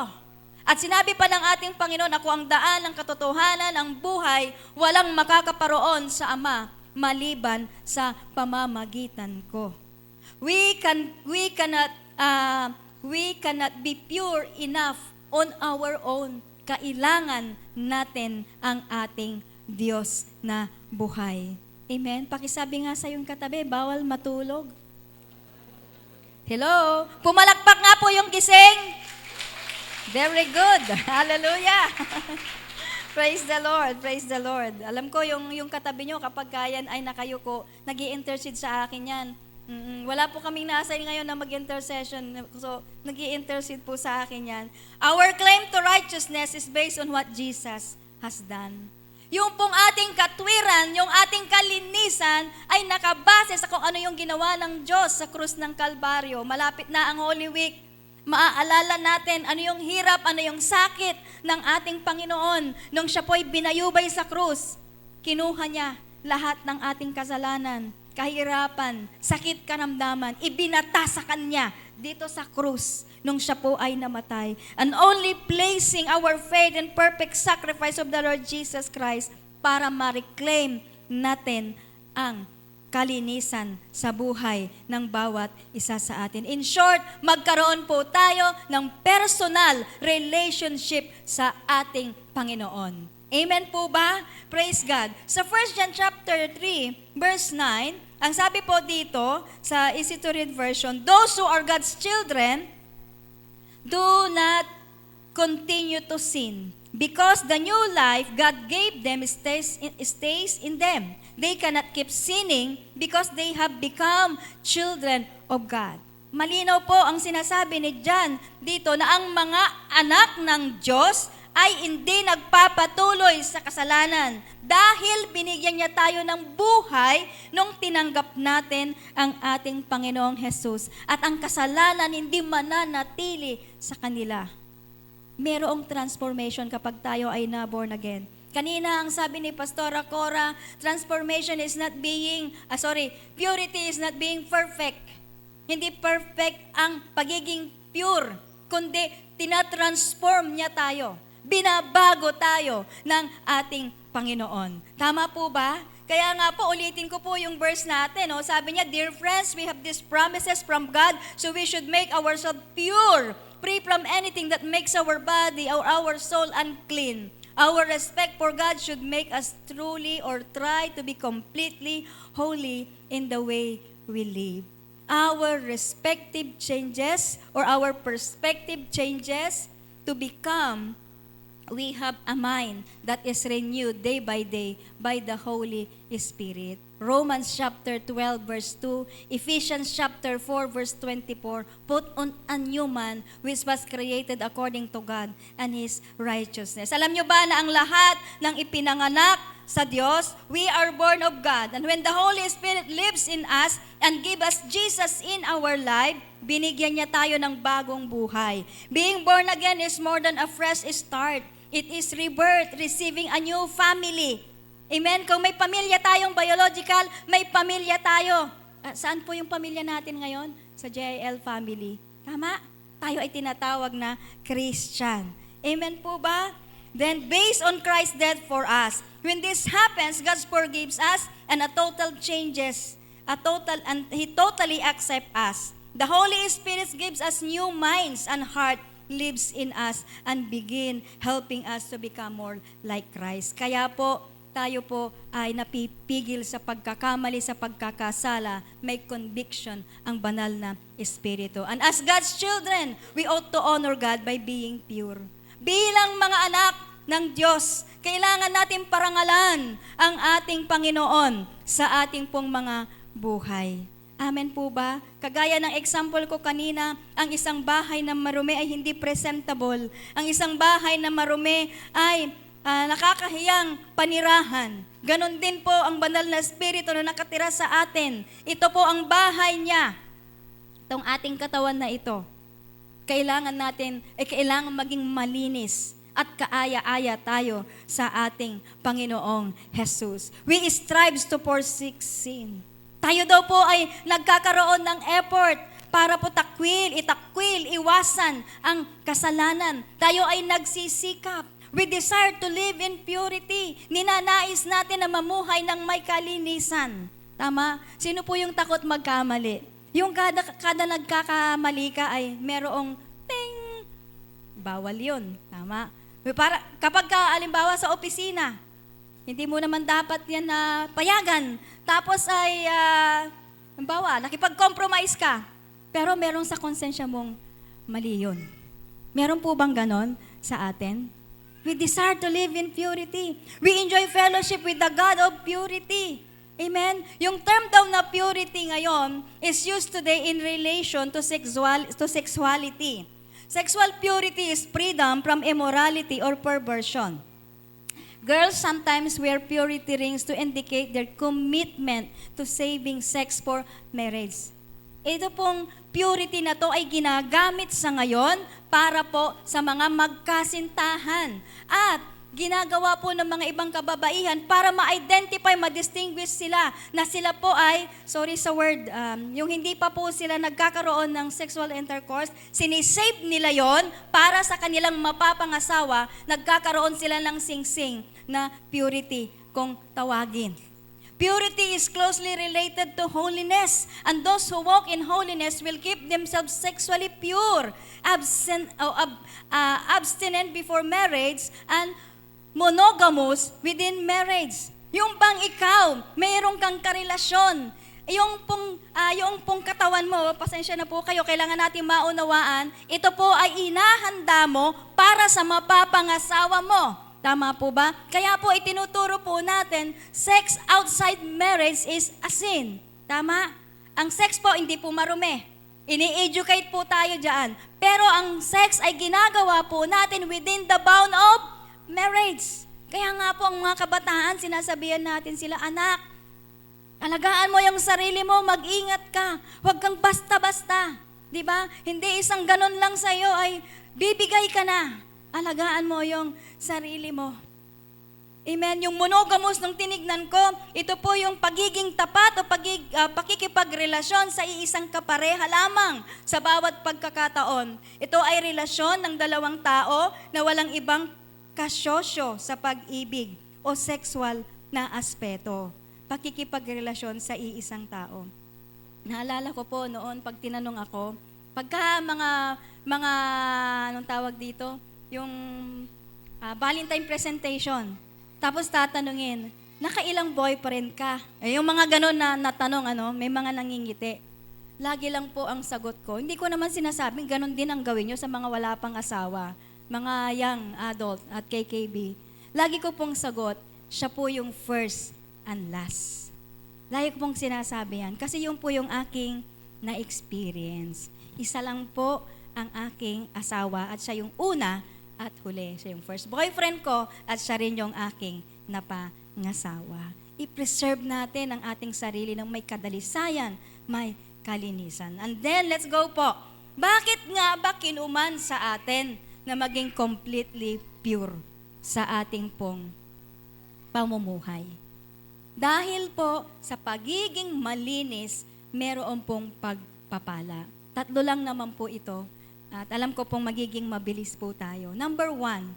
F: At sinabi pa ng ating Panginoon, ako ang daan, ang katotohanan, ang buhay, walang makakaparoon sa Ama maliban sa pamamagitan ko. We cannot be pure enough on our own. Kailangan natin ang ating Diyos na buhay. Amen? Pakisabi nga sa iyong katabi, bawal matulog. Hello? Pumalakpak nga po yung gising. Very good. Hallelujah. Praise the Lord. Praise the Lord. Alam ko yung katabi nyo, kapag kayan ay nakayuko, nag-i-intercede sa akin yan. Wala po kaming na-assign ngayon na mag-intercession. So, nag-i-intercede po sa akin yan. Our claim to righteousness is based on what Jesus has done. Yung pong ating katwiran, yung ating kalinisan, ay nakabase sa kung ano yung ginawa ng Diyos sa krus ng Kalbaryo. Malapit na ang Holy Week. Maaalala natin ano yung hirap, ano yung sakit ng ating Panginoon. Nung siya po'y binayubay sa krus, kinuha niya lahat ng ating kasalanan, kahirapan, sakit, karamdaman, ibinata sa kanya dito sa krus nung siya po ay namatay. And only placing our faith in perfect sacrifice of the Lord Jesus Christ para ma-reclaim natin ang kalinisan sa buhay ng bawat isa sa atin. In short, magkaroon po tayo ng personal relationship sa ating Panginoon. Amen po ba? Praise God. Sa 1 John chapter 3, verse 9, ang sabi po dito sa Easy to Read version, those who are God's children do not continue to sin, because the new life God gave them stays in them. They cannot keep sinning because they have become children of God. Malinaw po ang sinasabi ni John dito na ang mga anak ng Diyos ay hindi nagpapatuloy sa kasalanan dahil binigyan niya tayo ng buhay nung tinanggap natin ang ating Panginoong Jesus. At ang kasalanan hindi mananatili sa kanila. Merong transformation kapag tayo ay na-born again. Kanina ang sabi ni Pastora Cora, transformation is not purity is not being perfect. Hindi perfect ang pagiging pure, kundi tinatransform niya tayo. Binabago tayo ng ating Panginoon. Tama po ba? Kaya nga po, ulitin ko po yung verse natin. No? Sabi niya, "Dear friends, we have these promises from God, so we should make ourselves pure, free from anything that makes our body or our soul unclean. Our respect for God should make us truly or try to be completely holy in the way we live." Our respective changes or our perspective changes to become, we have a mind that is renewed day by day by the Holy Spirit. Romans chapter 12 verse 2, Ephesians chapter 4 verse 24, put on a new man which was created according to God and His righteousness. Alam nyo ba na ang lahat ng ipinanganak sa Diyos, we are born of God. And when the Holy Spirit lives in us and give us Jesus in our life, binigyan niya tayo ng bagong buhay. Being born again is more than a fresh start. It is rebirth, receiving a new family. Amen? Kung may pamilya tayong biological, may pamilya tayo. Saan po yung pamilya natin ngayon? Sa JIL family. Tama? Tayo ay tinatawag na Christian. Amen po ba? Then, based on Christ's death for us, when this happens, God forgives us and He totally accepts us. The Holy Spirit gives us new minds and heart, lives in us and begin helping us to become more like Christ. Kaya po, tayo po ay napipigil sa pagkakamali, sa pagkakasala, may conviction ang banal na Espiritu. And as God's children, we ought to honor God by being pure. Bilang mga anak ng Diyos, kailangan natin parangalan ang ating Panginoon sa ating pong mga buhay. Amen po ba? Kagaya ng example ko kanina, ang isang bahay na marumi ay hindi presentable. Ang isang bahay na marumi ay nakakahiyang panirahan. Ganon din po ang banal na Espiritu na nakatira sa atin. Ito po ang bahay niya. Itong ating katawan na ito. Kailangan maging malinis at kaaya-aya tayo sa ating Panginoong Jesus. We strive to forsake sin. Tayo daw po ay nagkakaroon ng effort para po itakwil, iwasan ang kasalanan. Tayo ay nagsisikap. We desire to live in purity. Ninanais natin na mamuhay ng may kalinisan. Tama? Sino po yung takot magkamali? Yung kada nagkakamali ka ay merong ting. Bawal yun. Tama? Kapag alimbawa sa opisina, hindi mo naman dapat yan na payagan. Tapos ay, nakipag-compromise ka. Pero meron sa konsensya mong mali yun. Meron po bang ganon sa atin? We desire to live in purity. We enjoy fellowship with the God of purity. Amen? Yung term daw na purity ngayon is used today in relation to sexuality. Sexual purity is freedom from immorality or perversion. Girls sometimes wear purity rings to indicate their commitment to saving sex for marriage. Ito pong purity na to ay ginagamit sa ngayon para po sa mga magkasintahan. At ginagawa po ng mga ibang kababaihan para ma-identify, ma-distinguish sila na sila po ay, sorry sa word, yung hindi pa po sila nagkakaroon ng sexual intercourse, sinisave nila yon para sa kanilang mapapangasawa, nagkakaroon sila ng sing-sing na purity kung tawagin. Purity is closely related to holiness, and those who walk in holiness will keep themselves sexually pure, abstinent before marriage, and monogamous within marriage. Yung bang ikaw, mayroon kang karelasyon, yung pong katawan mo, pasensya na po kayo, kailangan natin maunawaan, ito po ay inahanda mo para sa mapapangasawa mo. Tama po ba? Kaya po itinuturo po natin, sex outside marriage is a sin. Tama? Ang sex po hindi po marumi. Ini-educate po tayo dyan. Pero ang sex ay ginagawa po natin within the bound of marriage. Kaya nga po ang mga kabataan, sinasabihan natin sila, anak, alagaan mo yung sarili mo, mag-ingat ka. Huwag kang basta-basta. Diba? Hindi isang ganun lang sa'yo ay bibigay ka na. Alagaan mo yung sarili mo. Amen. Yung monogamous nung tinignan ko, ito po yung pagiging tapat o pakikipagrelasyon sa iisang kapareha lamang sa bawat pagkakataon. Ito ay relasyon ng dalawang tao na walang ibang kasyosyo sa pag-ibig o sexual na aspeto. Pakikipagrelasyon sa iisang tao. Naalala ko po noon pag tinanong ako, pagka mga anong tawag dito, yung Valentine presentation, tapos tatanungin, nakailang boyfriend ka? Yung mga ganun na natanong, may mga nangingiti. Lagi lang po ang sagot ko. Hindi ko naman sinasabing ganun din ang gawin nyo sa mga wala pang asawa, mga young adult at KKB. Lagi ko pong sagot, siya po yung first and last. Lagi ko pong sinasabi yan kasi yun po yung aking na-experience. Isa lang po ang aking asawa at siya yung una at huli. Siya yung first boyfriend ko at siya rin yung aking napangasawa. I-preserve natin ang ating sarili ng may kadalisayan, may kalinisan. And then, let's go po. Bakit nga ba kinuman sa atin na maging completely pure sa ating pong pamumuhay? Dahil po sa pagiging malinis, meron pong pagpapala. 3 lang naman po ito. At alam ko pong magiging mabilis po tayo. Number 1,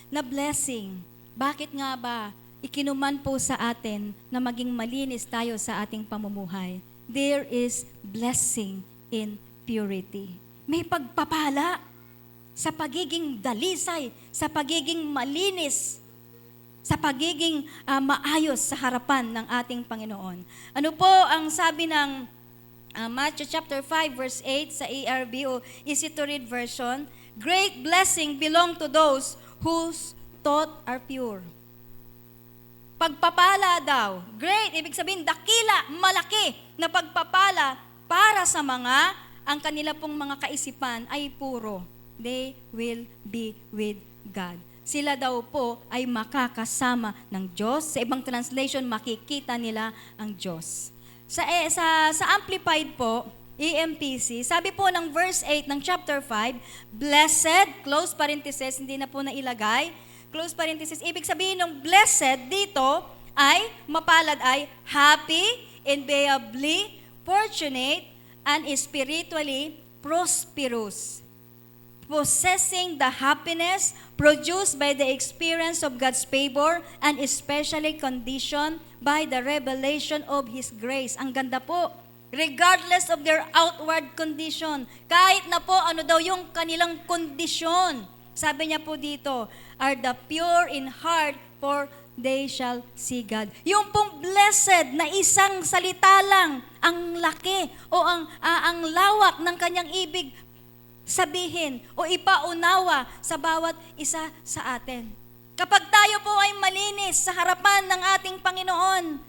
F: na blessing. Bakit nga ba ikinuman po sa atin na maging malinis tayo sa ating pamumuhay? There is blessing in purity. May pagpapala sa pagiging dalisay, sa pagiging malinis, sa pagiging maayos sa harapan ng ating Panginoon. Ano po ang sabi ng Matthew chapter 5 verse 8 sa ERV o Easy to Read version? Great blessing belong to those whose thoughts are pure. Pagpapala daw. Great, ibig sabihin dakila, malaki na pagpapala para sa mga ang kanila pong mga kaisipan ay puro. They will be with God. Sila daw po ay makakasama ng Diyos. Sa ibang translation, makikita nila ang Diyos. Sa Amplified po, EMPC, sabi po ng verse 8 ng chapter 5, blessed, close parenthesis, hindi na po nailagay, close parenthesis, ibig sabihin ng blessed dito ay, mapalad ay happy, enviably, fortunate, and spiritually prosperous. Possessing the happiness produced by the experience of God's favor and especially conditioned by the revelation of His grace. Ang ganda po. Regardless of their outward condition. Kahit na po ano daw yung kanilang kondisyon. Sabi niya po dito, are the pure in heart for they shall see God. Yung pong blessed na isang salita lang, ang laki o ang lawak ng kanyang ibig sabihin o ipaunawa sa bawat isa sa atin. Kapag tayo po ay malinis sa harapan ng ating Panginoon,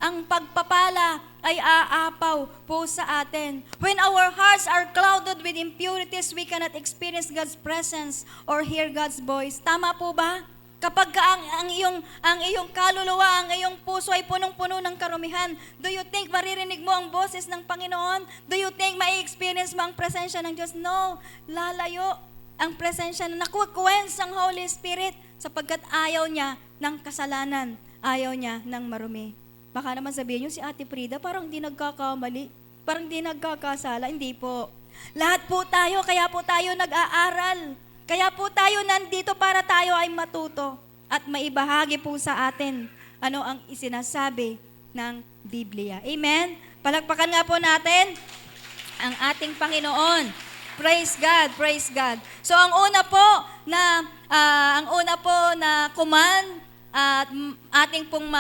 F: ang pagpapala ay aapaw po sa atin. When our hearts are clouded with impurities, we cannot experience God's presence or hear God's voice. Tama po ba? Kapag ang iyong kaluluwa, ang iyong puso ay punong-puno ng karumihan, do you think maririnig mo ang boses ng Panginoon? Do you think mai-experience mo ang presensya ng Diyos? No, lalayo ang presensya na nakukwens ng Holy Spirit sapagkat ayaw niya ng kasalanan, ayaw niya ng marumi. Baka naman sabihin niyo si Ate Frida, parang di nagkakamali, parang di nagkakasala. Hindi po. Lahat po tayo, kaya po tayo nag-aaral. Kaya po tayo nandito para tayo ay matuto at maibahagi po sa atin ano ang isinasabi ng Biblia. Amen? Palakpakan nga po natin ang ating Panginoon. Praise God, praise God. So ang una po na command at ating pong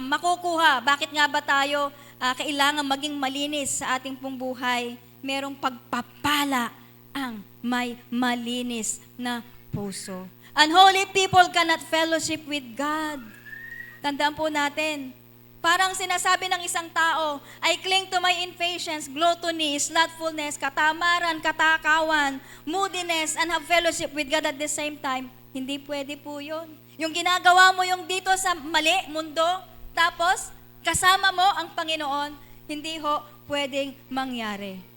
F: makukuha, bakit nga ba tayo kailangan maging malinis sa ating pong buhay? Merong pagpapala ang may malinis na puso. Unholy people cannot fellowship with God. Tandaan po natin, parang sinasabi ng isang tao, I cling to my impatience, gluttony, slothfulness, katamaran, katakawan, moodiness, and have fellowship with God at the same time. Hindi pwede po yun. Yung ginagawa mo yung dito sa mali, mundo, tapos kasama mo ang Panginoon, hindi ho pwedeng mangyari.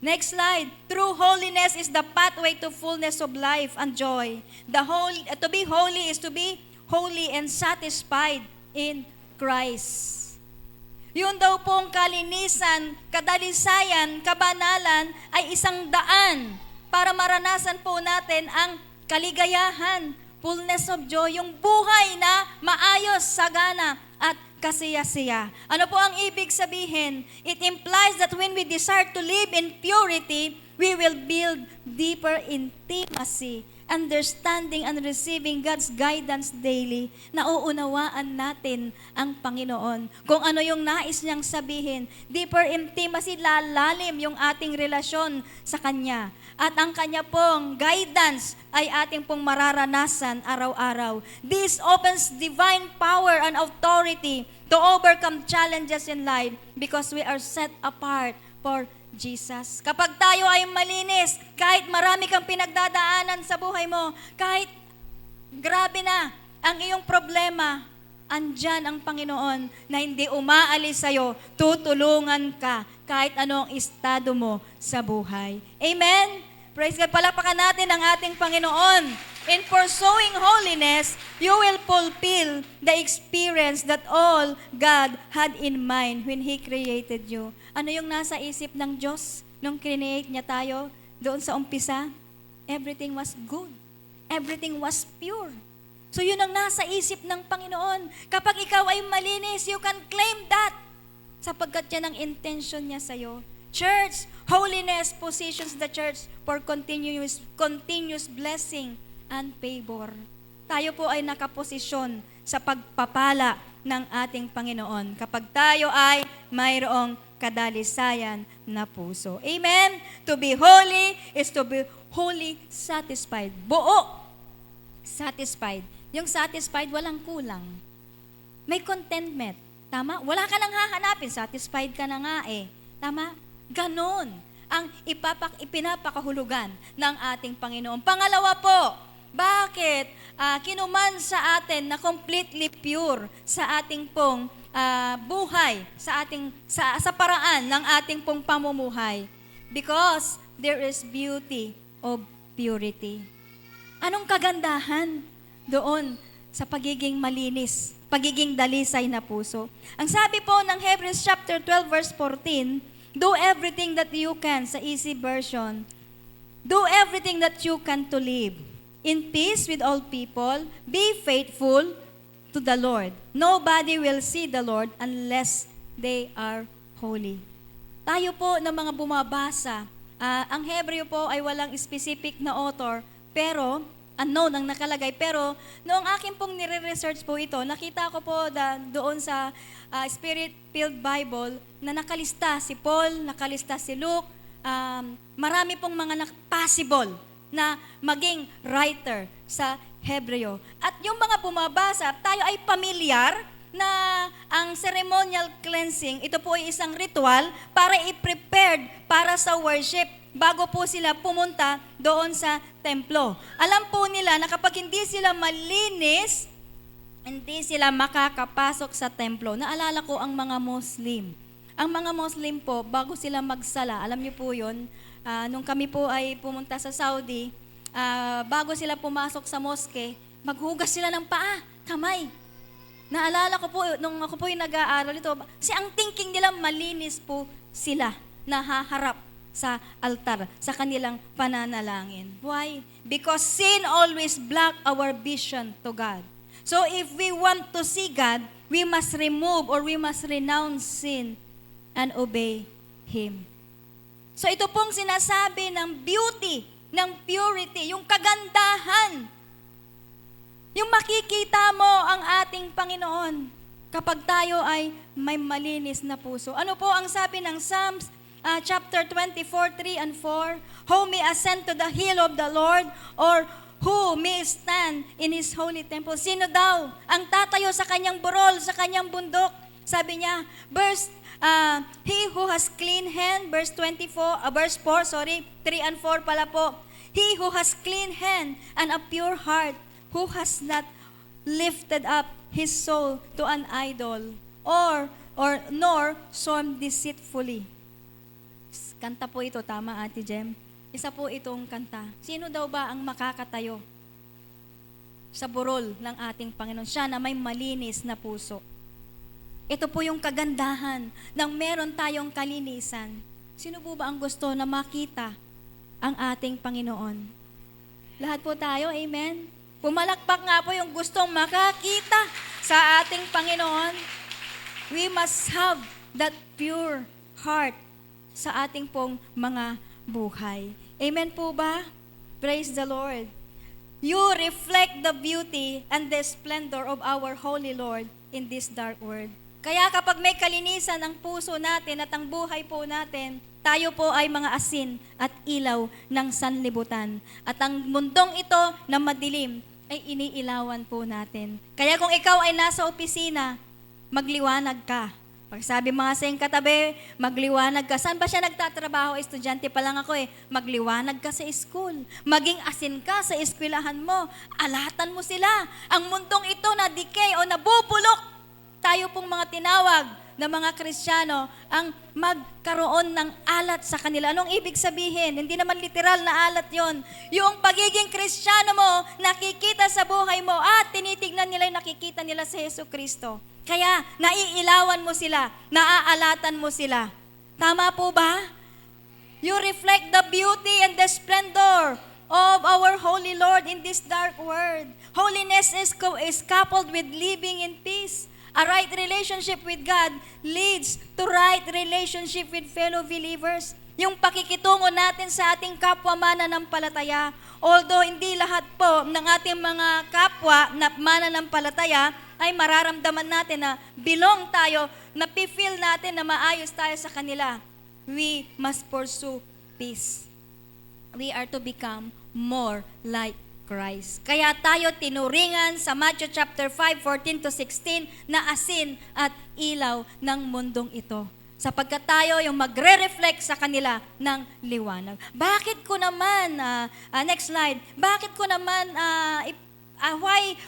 F: Next slide. True holiness is the pathway to fullness of life and joy. To be holy is to be holy and satisfied in Christ. Yun daw pong kalinisan, kadalisayan, kabanalan ay isang daan para maranasan po natin ang kaligayahan, fullness of joy, yung buhay na maayos, sagana, at kasiyasiya. Ano po ang ibig sabihin? It implies that when we desire to live in purity, we will build deeper intimacy, understanding and receiving God's guidance daily, nauunawaan natin ang Panginoon. Kung ano yung nais niyang sabihin, deeper intimacy, lalalim yung ating relasyon sa Kanya. At ang Kanya pong guidance ay ating pong mararanasan araw-araw. This opens divine power and authority to overcome challenges in life because we are set apart for Jesus. Kapag tayo ay malinis, kahit marami kang pinagdadaanan sa buhay mo, kahit grabe na ang iyong problema, andyan ang Panginoon na hindi umaalis sa'yo, tutulungan ka kahit anong estado mo sa buhay. Amen? Praise God. Palakpakan natin ang ating Panginoon. In pursuing holiness, you will fulfill the experience that all God had in mind when He created you. Ano yung nasa isip ng Diyos nung create niya tayo doon sa umpisa? Everything was good. Everything was pure. So yun ang nasa isip ng Panginoon. Kapag ikaw ay malinis, you can claim that sapagkat yan ang intention niya sa'yo. Church, holiness positions the church for continuous blessing and favor. Tayo po ay nakaposisyon sa pagpapala ng ating Panginoon kapag tayo ay mayroong kadalisayan na puso. Amen? To be holy is to be wholly satisfied. Buo. Satisfied. Yung satisfied, walang kulang. May contentment. Tama? Wala ka nang hahanapin. Satisfied ka na nga eh. Tama? Ganon ang ipinapakahulugan ng ating Panginoon. Pangalawa po, bakit kinuman sa atin na completely pure sa ating pong buhay, sa paraan ng ating pong pamumuhay? Because there is beauty of purity. Anong kagandahan doon sa pagiging malinis, pagiging dalisay na puso? Ang sabi po ng Hebrews chapter 12 verse 14, do everything that you can, sa easy version, do everything that you can to live in peace with all people, be faithful to the Lord. Nobody will see the Lord unless they are holy. Tayo po ng mga bumabasa, ang Hebreo po ay walang specific na author, pero unknown ang nakalagay. Pero noong akin pong nire-research po ito, nakita ko po doon sa Spirit-filled Bible na nakalista si Paul, nakalista si Luke, marami pong mga possible na maging writer sa Hebreo. At yung mga bumabasa, tayo ay pamilyar na ang ceremonial cleansing, ito po ay isang ritual para i-prepared para sa worship bago po sila pumunta doon sa templo. Alam po nila na kapag hindi sila malinis, hindi sila makakapasok sa templo. Naalala ko ang mga Muslim. Ang mga Muslim po, bago sila magsala, alam niyo po yun, nung kami po ay pumunta sa Saudi, bago sila pumasok sa moske, maghugas sila ng paa, kamay. Naalala ko po, nung ako po yung nag-aaral ito, kasi ang thinking nila, malinis po sila na haharap sa altar, sa kanilang pananalangin. Why? Because sin always block our vision to God. So if we want to see God, we must remove or we must renounce sin and obey Him. So ito pong sinasabi ng beauty, ng purity, yung kagandahan. Yung makikita mo ang ating Panginoon kapag tayo ay may malinis na puso. Ano po ang sabi ng Psalms chapter 24, 3 and 4? Who may ascend to the hill of the Lord, or who may stand in His holy temple? Sino daw ang tatayo sa kanyang burol, sa kanyang bundok? Sabi niya, he who has clean hand, verse 4, 3 and 4 pala po. He who has clean hand and a pure heart, who has not lifted up his soul to an idol, nor sworn deceitfully. Kanta po ito, tama Ate Jem? Isa po itong kanta. Sino daw ba ang makakatayo sa burol ng ating Panginoon. Siya na may malinis na puso. Ito po yung kagandahan ng meron tayong kalinisan. Sino po ba ang gusto na makita ang ating Panginoon? Lahat po tayo, amen? Pumalakpak nga po yung gustong makakita sa ating Panginoon. We must have that pure heart sa ating pong mga buhay. Amen po ba? Praise the Lord. You reflect the beauty and the splendor of our Holy Lord in this dark world. Kaya kapag may kalinisan ang puso natin at ang buhay po natin, tayo po ay mga asin at ilaw ng sanlibutan. At ang mundong ito na madilim ay iniilawan po natin. Kaya kung ikaw ay nasa opisina, magliwanag ka. Pag sabi mga sa iyong katabi, magliwanag ka. Saan ba siya nagtatrabaho? Estudyante pa lang ako eh. Magliwanag ka sa school. Maging asin ka sa eskwelahan mo. Alatan mo sila. Ang mundong ito na decay o nabubulok, tayo pong mga tinawag na mga Kristiyano ang magkaroon ng alat sa kanila. Anong ibig sabihin? Hindi naman literal na alat yon. Yung pagiging Kristiyano mo, nakikita sa buhay mo at tinitignan nila yung nakikita nila sa Yesu Kristo. Kaya naiilawan mo sila, naaalatan mo sila. Tama po ba? You reflect the beauty and the splendor of our Holy Lord in this dark world. Holiness is coupled with living in peace. A right relationship with God leads to right relationship with fellow believers. Yung pakikitungo natin sa ating kapwa mananampalataya, although hindi lahat po ng ating mga kapwa na mananampalataya ay mararamdaman natin na belong tayo, na feel natin na maayos tayo sa kanila. We must pursue peace. We are to become more like Christ. Kaya tayo tinuringan sa Matthew chapter 5:14-16 na asin at ilaw ng mundong ito. Sapagkat tayo yung magre-reflect sa kanila ng liwanag. Bakit ko naman, next slide, bakit ko naman,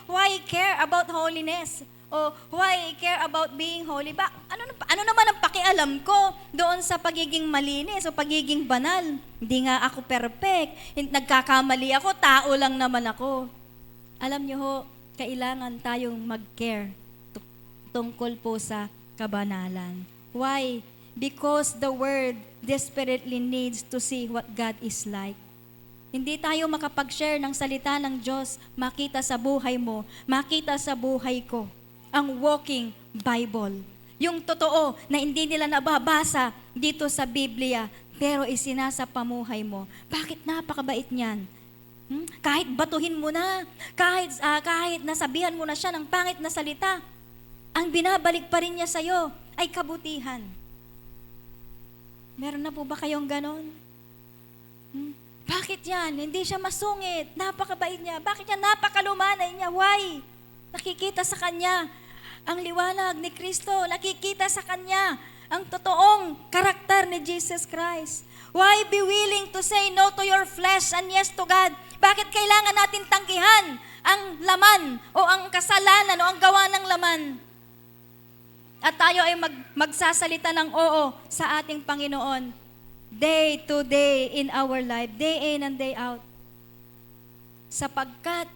F: why care about holiness? O why care about being holy? Ano naman ang pakialam ko doon sa pagiging malinis o pagiging banal? Hindi nga ako perfect. Nagkakamali ako, tao lang naman ako. Alam niyo ho, kailangan tayong mag-care tungkol po sa kabanalan. Why? Because the world desperately needs to see what God is like. Hindi tayo makapag-share ng salita ng Diyos, makita sa buhay mo, makita sa buhay ko, ang walking Bible. Yung totoo na hindi nila nababasa dito sa Biblia, pero isinasa pamuhay mo. Bakit napakabait niyan? Kahit batuhin mo na, kahit nasabihan mo na siya ng pangit na salita, ang binabalik pa rin niya sa'yo ay kabutihan. Meron na po ba kayong ganon? Bakit yan? Hindi siya masungit. Napakabait niya. Bakit niya napakalumanay niya? Why? Nakikita sa kanya ang liwanag ni Kristo. Nakikita sa kanya ang totoong karakter ni Jesus Christ. Why be willing to say no to your flesh and yes to God? Bakit kailangan natin tanggihan ang laman o ang kasalanan o ang gawa ng laman? At tayo ay magsasalita ng oo sa ating Panginoon. Day to day in our life, day in and day out. Sapagkat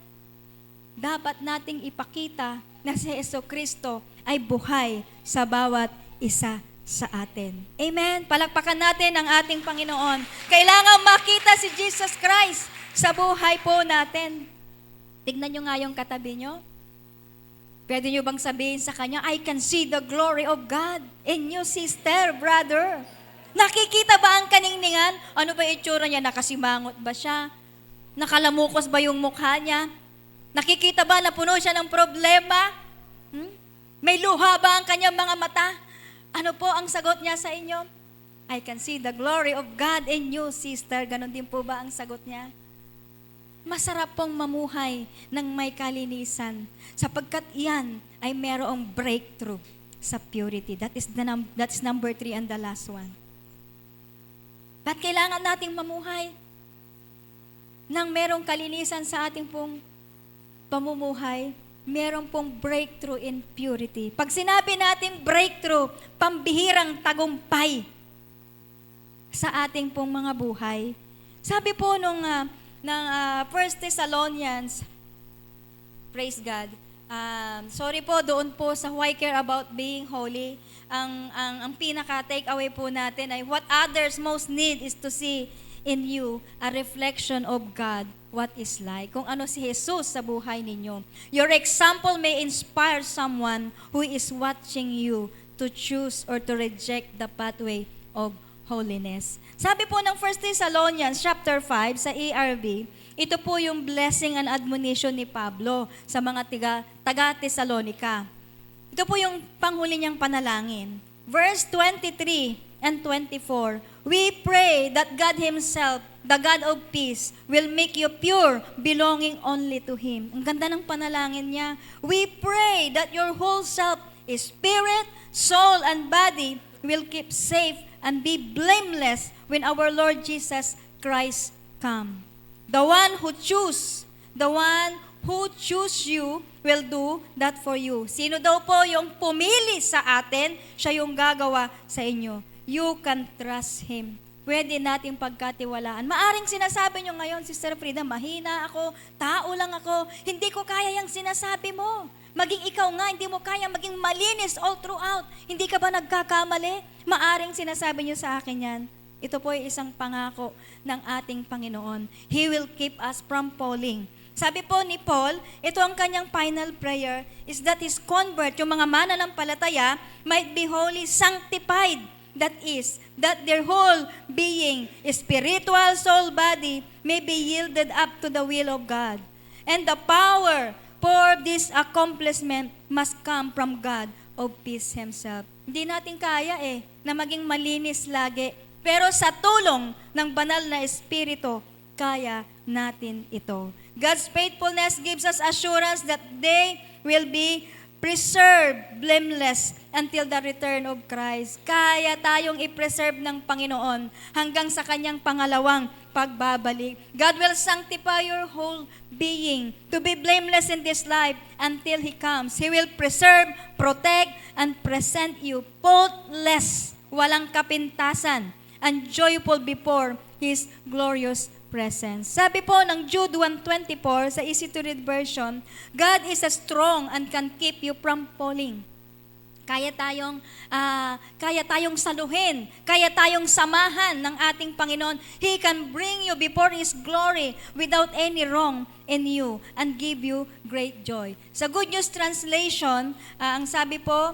F: dapat nating ipakita na si Yesu Kristo ay buhay sa bawat isa sa atin. Amen? Palakpakan natin ang ating Panginoon. Kailangan makita si Jesus Christ sa buhay po natin. Tignan nyo nga yung katabi nyo. Pwede nyo bang sabihin sa kanya, I can see the glory of God in you, sister, brother. Nakikita ba ang kaningningan? Ano ba itsura niya? Nakasimangot ba siya? Nakalamukos ba yung mukha niya? Nakikita ba na puno siya ng problema? May luha ba ang kanyang mga mata? Ano po ang sagot niya sa inyo? I can see the glory of God in you, sister. Ganon din po ba ang sagot niya? Masarap pong mamuhay ng may kalinisan sapagkat iyan ay merong breakthrough sa purity. That's number 3 and the last one. Ba't kailangan nating mamuhay ng merong kalinisan sa ating pong pamumuhay? Merong pong breakthrough in purity. Pag sinabi natin breakthrough, pambihirang tagumpay sa ating pong mga buhay. Sabi po ng 1 Thessalonians Praise God. Sorry po doon po sa why care about being holy. Ang pinaka take away po natin ay what others most need is to see in you a reflection of God, what is like. Kung ano si Jesus sa buhay ninyo. Your example may inspire someone who is watching you to choose or to reject the pathway of holiness. Sabi po ng 1 Thessalonians chapter 5 sa ERV, ito po yung blessing and admonition ni Pablo sa mga taga-Thessalonica. Ito po yung panghuli niyang panalangin. Verse 23 and 24, we pray that God Himself, the God of peace, will make you pure, belonging only to Him. Ang ganda ng panalangin niya. We pray that your whole self, spirit, soul, and body will keep safe and be blameless when our Lord Jesus Christ come. The one who choose you will do that for you. Sino daw po yung pumili sa atin, siya yung gagawa sa inyo. You can trust Him. Pwede nating pagkatiwalaan. Maaring sinasabi nyo ngayon, Sister Frida, mahina ako, tao lang ako, hindi ko kaya yung sinasabi mo. Maging ikaw nga, hindi mo kaya maging malinis all throughout. Hindi ka ba nagkakamali? Maaring sinasabi nyo sa akin yan. Ito po ay isang pangako ng ating Panginoon. He will keep us from falling. Sabi po ni Paul, ito ang kanyang final prayer, is that his convert, yung mga mananampalataya, might be wholly sanctified. That is, that their whole being, spiritual, soul, body, may be yielded up to the will of God. And the power for this accomplishment must come from God of peace Himself. Hindi natin kaya na maging malinis lagi. Pero sa tulong ng banal na Espiritu, kaya natin ito. God's faithfulness gives us assurance that they will be preserved blameless until the return of Christ. Kaya tayong i-preserve ng Panginoon hanggang sa Kanyang pangalawang pagbabalik. God will sanctify your whole being to be blameless in this life until He comes. He will preserve, protect, and present you faultless, walang kapintasan, and joyful before His glorious presence. Sabi po ng Jude 1:24 sa easy to read version, God is a strong and can keep you from falling. Kaya tayong saluhin, kaya tayong samahan ng ating Panginoon. He can bring you before His glory without any wrong in you and give you great joy. Sa Good News Translation, ang sabi po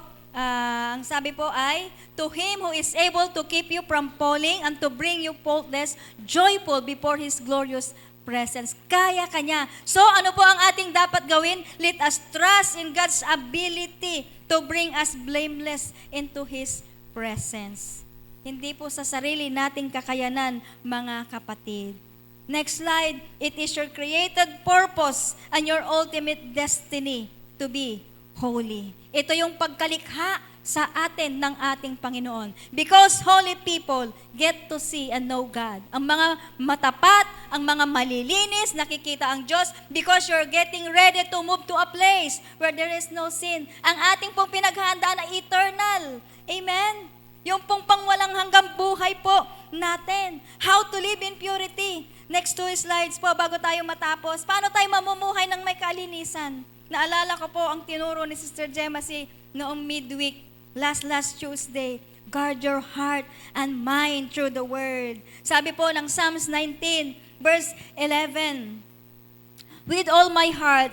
F: ay, to Him who is able to keep you from falling and to bring you faultless, joyful before His glorious presence. Kaya Kanya. So ano po ang ating dapat gawin? Let us trust in God's ability to bring us blameless into His presence. Hindi po sa sarili nating kakayanan, mga kapatid. Next slide. It is your created purpose and your ultimate destiny to be holy. Ito yung pagkalikha sa atin ng ating Panginoon. Because holy people get to see and know God. Ang mga matapat, ang mga malilinis, nakikita ang Diyos because you're getting ready to move to a place where there is no sin. Ang ating pong pinaghahandaan ay eternal. Amen? Yung pong pangwalang hanggang buhay po natin. How to live in purity. Next 2 slides po bago tayo matapos. Paano tayo mamumuhay ng may kalinisan? Naalala ko po ang tinuro ni Sister Gemma noong midweek, last Tuesday. Guard your heart and mind through the Word. Sabi po ng Psalms 19, verse 11, with all my heart,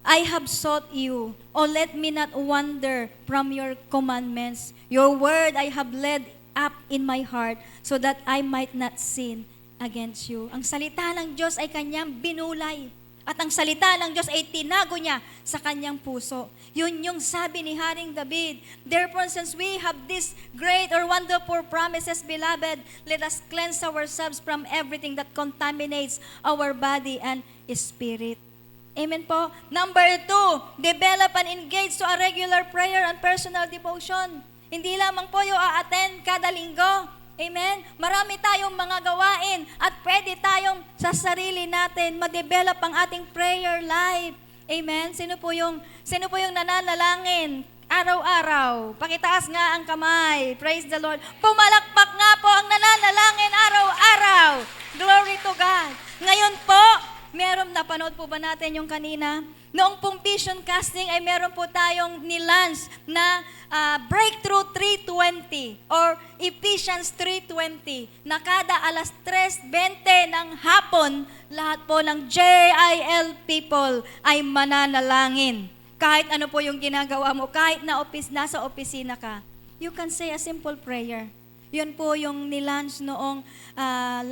F: I have sought you. O let me not wander from your commandments. Your word I have led up in my heart so that I might not sin against you. Ang salita ng Diyos ay kanyang binulay. At ang salita ng Diyos ay tinago niya sa kanyang puso. Yun yung sabi ni Haring David. Therefore, since we have these great or wonderful promises, beloved, let us cleanse ourselves from everything that contaminates our body and spirit. Amen po. Number 2, develop and engage to a regular prayer and personal devotion. Hindi lamang po yung a-attend kada linggo. Amen? Marami tayong mga gawain at pwede tayong sa sarili natin ma-develop ang ating prayer life. Amen? Sino po yung nananalangin araw-araw? Pakitaas nga ang kamay. Praise the Lord. Pumalakpak nga po ang nananalangin araw-araw. Glory to God. Ngayon po, meron, napanood po ba natin yung kanina? Noong pong vision casting ay meron po tayong nilunch na Breakthrough 3:20 or Ephesians 3:20 na kada alas 3:20 ng hapon, lahat po ng JIL people ay mananalangin. Kahit ano po yung ginagawa mo, kahit nasa opisina ka, you can say a simple prayer. Yun po yung nilunch noong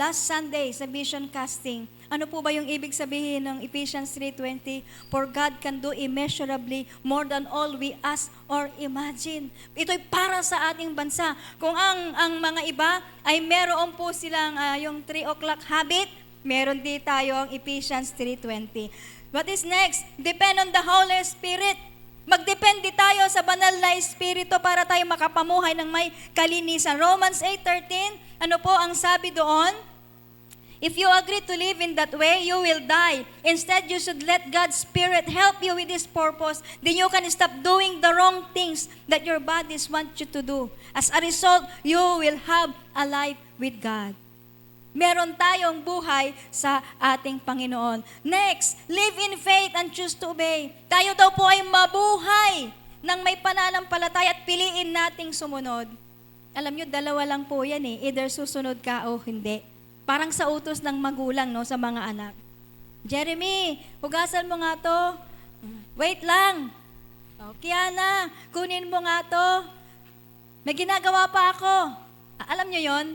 F: last Sunday sa vision casting. Ano po ba yung ibig sabihin ng Ephesians 3:20? For God can do immeasurably more than all we ask or imagine. Ito'y para sa ating bansa. Kung ang mga iba ay meron po silang yung 3 o'clock habit, meron din tayo ang Ephesians 3:20. What is next? Depend on the Holy Spirit. Magdepende tayo sa banal na Espiritu para tayo makapamuhay ng may kalinisan. Romans 8:13, ano po ang sabi doon? If you agree to live in that way, you will die. Instead, you should let God's Spirit help you with His purpose. Then you can stop doing the wrong things that your bodies want you to do. As a result, you will have a life with God. Meron tayong buhay sa ating Panginoon. Next, live in faith and choose to obey. Tayo daw po ay mabuhay ng may pananampalataya at piliin nating sumunod. Alam nyo, dalawa lang po yan eh. Either susunod ka o hindi. Parang sa utos ng magulang, no, sa mga anak. Jeremy, hugasan mo nga to. Wait lang. O, Kiana, kunin mo nga to. May ginagawa pa ako. Alam nyo yon?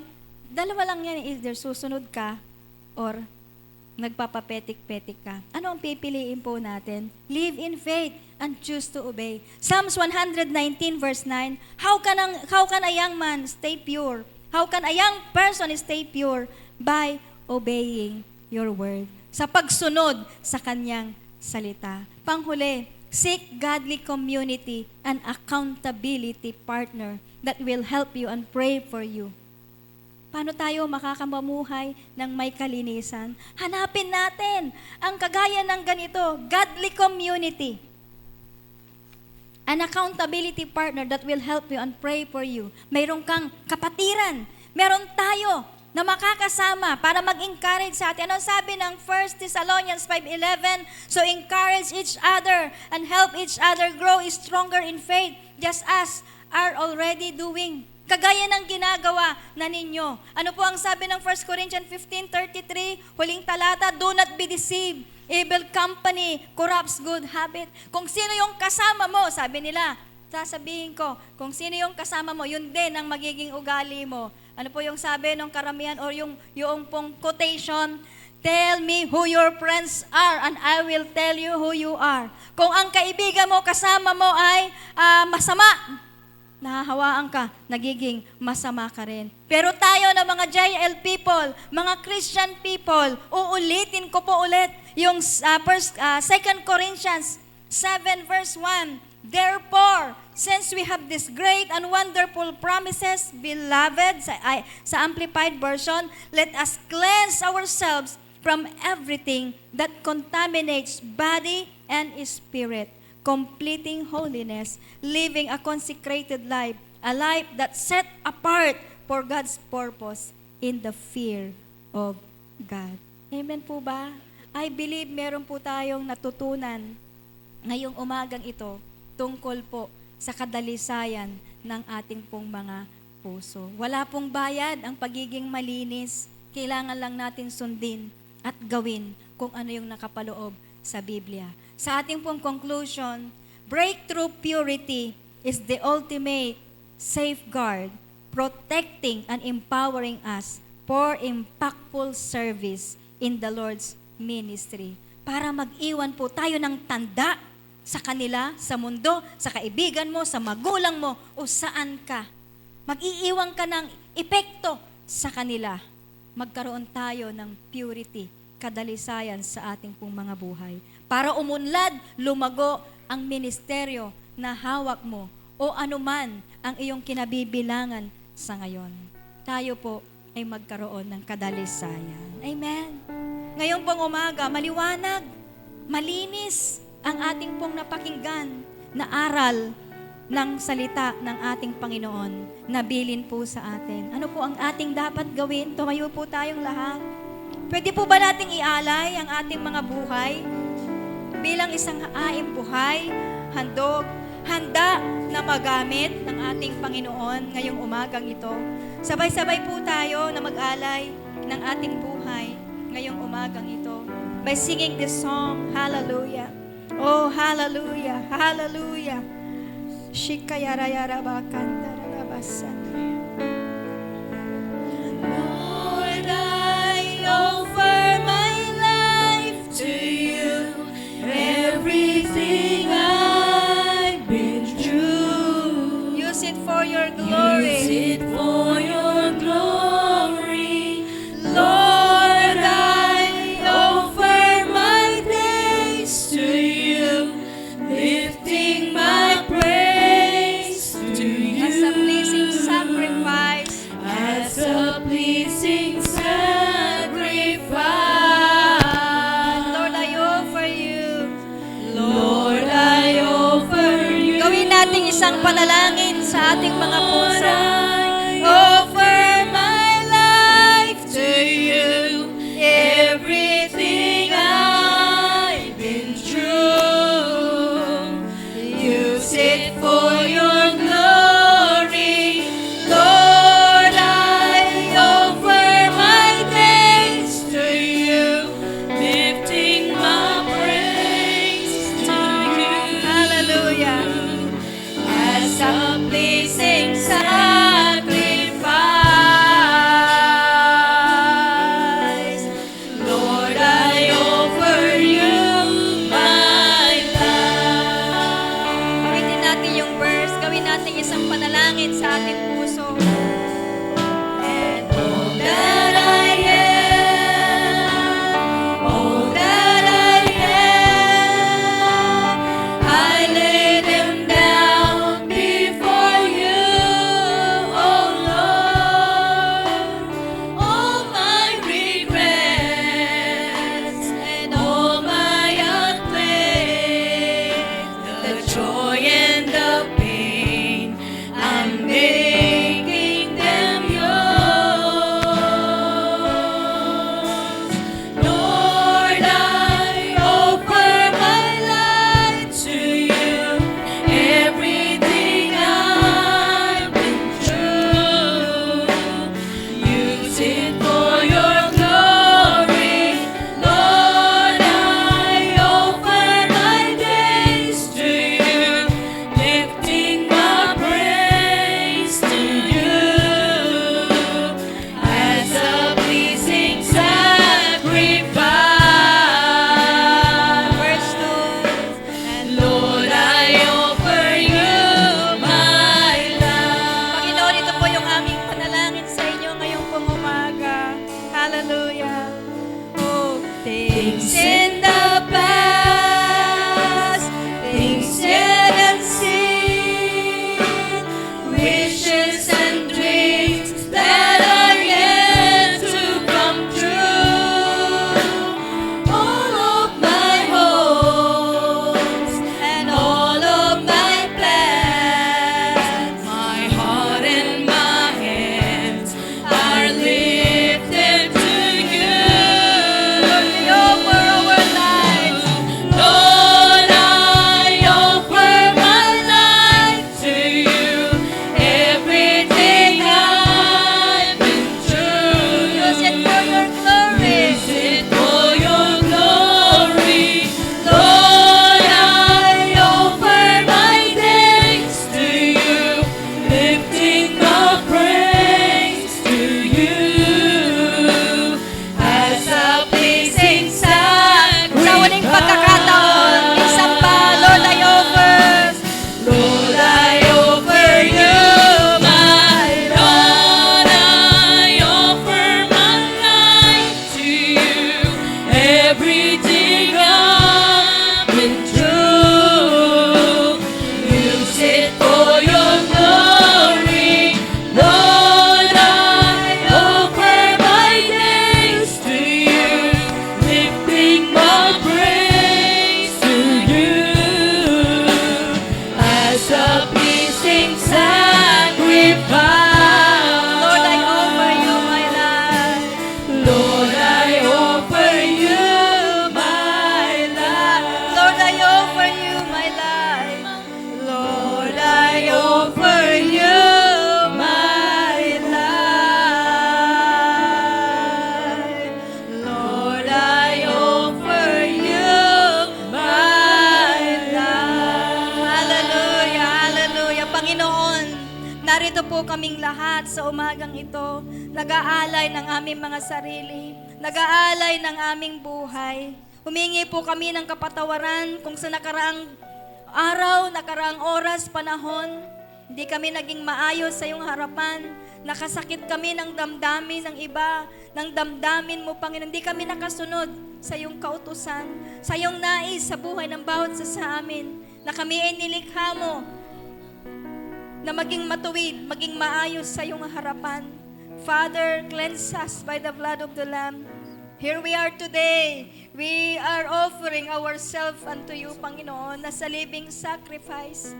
F: Dalawa lang yan, either susunod ka or nagpapapetik-petik ka. Ano ang pipiliin po natin? Live in faith and choose to obey. Psalms 119 verse 9, How can a young man stay pure? How can a young person stay pure? By obeying your word. Sa pagsunod sa kanyang salita. Panghuli, seek godly community and accountability partner that will help you and pray for you. Paano tayo makakamamuhay ng may kalinisan? Hanapin natin ang kagaya ng ganito, godly community. An accountability partner that will help you and pray for you. Mayroon kang kapatiran. Meron tayo na makakasama para mag-encourage sa atin. Ano sabi ng 1 Thessalonians 5:11? So encourage each other and help each other grow stronger in faith, just as are already doing. Kagaya ng ginagawa na ninyo. Ano po ang sabi ng 1 Corinthians 15:33? Huling talata, do not be deceived. Evil company corrupts good habit. Kung sino yung kasama mo, sabi nila, sasabihin ko, kung sino yung kasama mo, yun din ang magiging ugali mo. Ano po yung sabi ng karamihan or yung pong quotation? Tell me who your friends are and I will tell you who you are. Kung ang kaibigan mo, kasama mo ay masama, nahahawaan ka, nagiging masama ka rin. Pero tayo na mga JL people, mga Christian people, uulitin ko po ulit yung 2 Corinthians 7 verse 1. Therefore, since we have this great and wonderful promises, beloved, sa Amplified Version, let us cleanse ourselves from everything that contaminates body and spirit, completing holiness, living a consecrated life, a life that's set apart for God's purpose in the fear of God. Amen po ba? I believe meron po tayong natutunan ngayong umagang ito tungkol po sa kadalisayan ng ating pong mga puso. Wala pong bayad ang pagiging malinis. Kailangan lang natin sundin at gawin kung ano yung nakapaloob sa Biblia. Sa ating pong conclusion, breakthrough purity is the ultimate safeguard, protecting and empowering us for impactful service in the Lord's ministry. Para mag-iwan po tayo ng tanda sa kanila, sa mundo, sa kaibigan mo, sa magulang mo, o saan ka. Mag-iiwan ka ng epekto sa kanila. Magkaroon tayo ng purity, kadalisayan sa ating pong mga buhay. Para umunlad, lumago ang ministeryo na hawak mo o anuman ang iyong kinabibilangan sa ngayon. Tayo po ay magkaroon ng kadalisayan. Amen. Ngayon pong umaga, maliwanag, malinis ang ating pong napakinggan na aral ng salita ng ating Panginoon na bilin po sa atin. Ano po ang ating dapat gawin? Tumayo po tayong lahat. Pwede po ba nating ialay ang ating mga buhay bilang isang haing buhay, handog, handa na magamit ng ating Panginoon ngayong umagang ito? Sabay-sabay po tayo na mag-alay ng ating buhay ngayong umagang ito by singing this song, Hallelujah. Oh, hallelujah, hallelujah. Shikayarayarabakandarabasat.
B: Lord, I offer my life to you. Everything I've been through,
F: Use it for your glory.
B: use it for your glory. Lord, I offer my days to you, lifting my praise to you
F: As a pleasing sacrifice.
B: as a pleasing sacrifice.
F: Lord, I offer you.
B: Lord, I offer you.
F: Gawin nating isang panalangin sa ating mga puso.
B: I offer my life to you. Everything I've been through, use it for your glory. Lord, I offer my days to you, lifting my praise to you.
F: Hallelujah.
B: As a pleasing sacrifice, Lord, I offer you my life.
F: Gawin natin yung verse. Gawin natin isang panalangin sa ating puso.
B: And all that I am, all that I am, I lay them down before you.
F: narito po kaming lahat sa umagang ito, nag-aalay ng aming mga sarili, nag-aalay ng aming buhay. Humingi po kami ng kapatawaran kung sa nakaraang araw, nakaraang oras, panahon, hindi kami naging maayos sa iyong harapan. Nakasakit kami ng damdamin ng iba, ng damdamin mo, Panginoon. Hindi kami nakasunod sa iyong kautusan, sa iyong nais sa buhay ng bawat sa amin, na kami ay nilikha mo, na maging matuwid, maging maayos sa iyong harapan. Father, cleanse us by the blood of the Lamb. Here we are today. We are offering ourselves unto you, Panginoon, as a living sacrifice.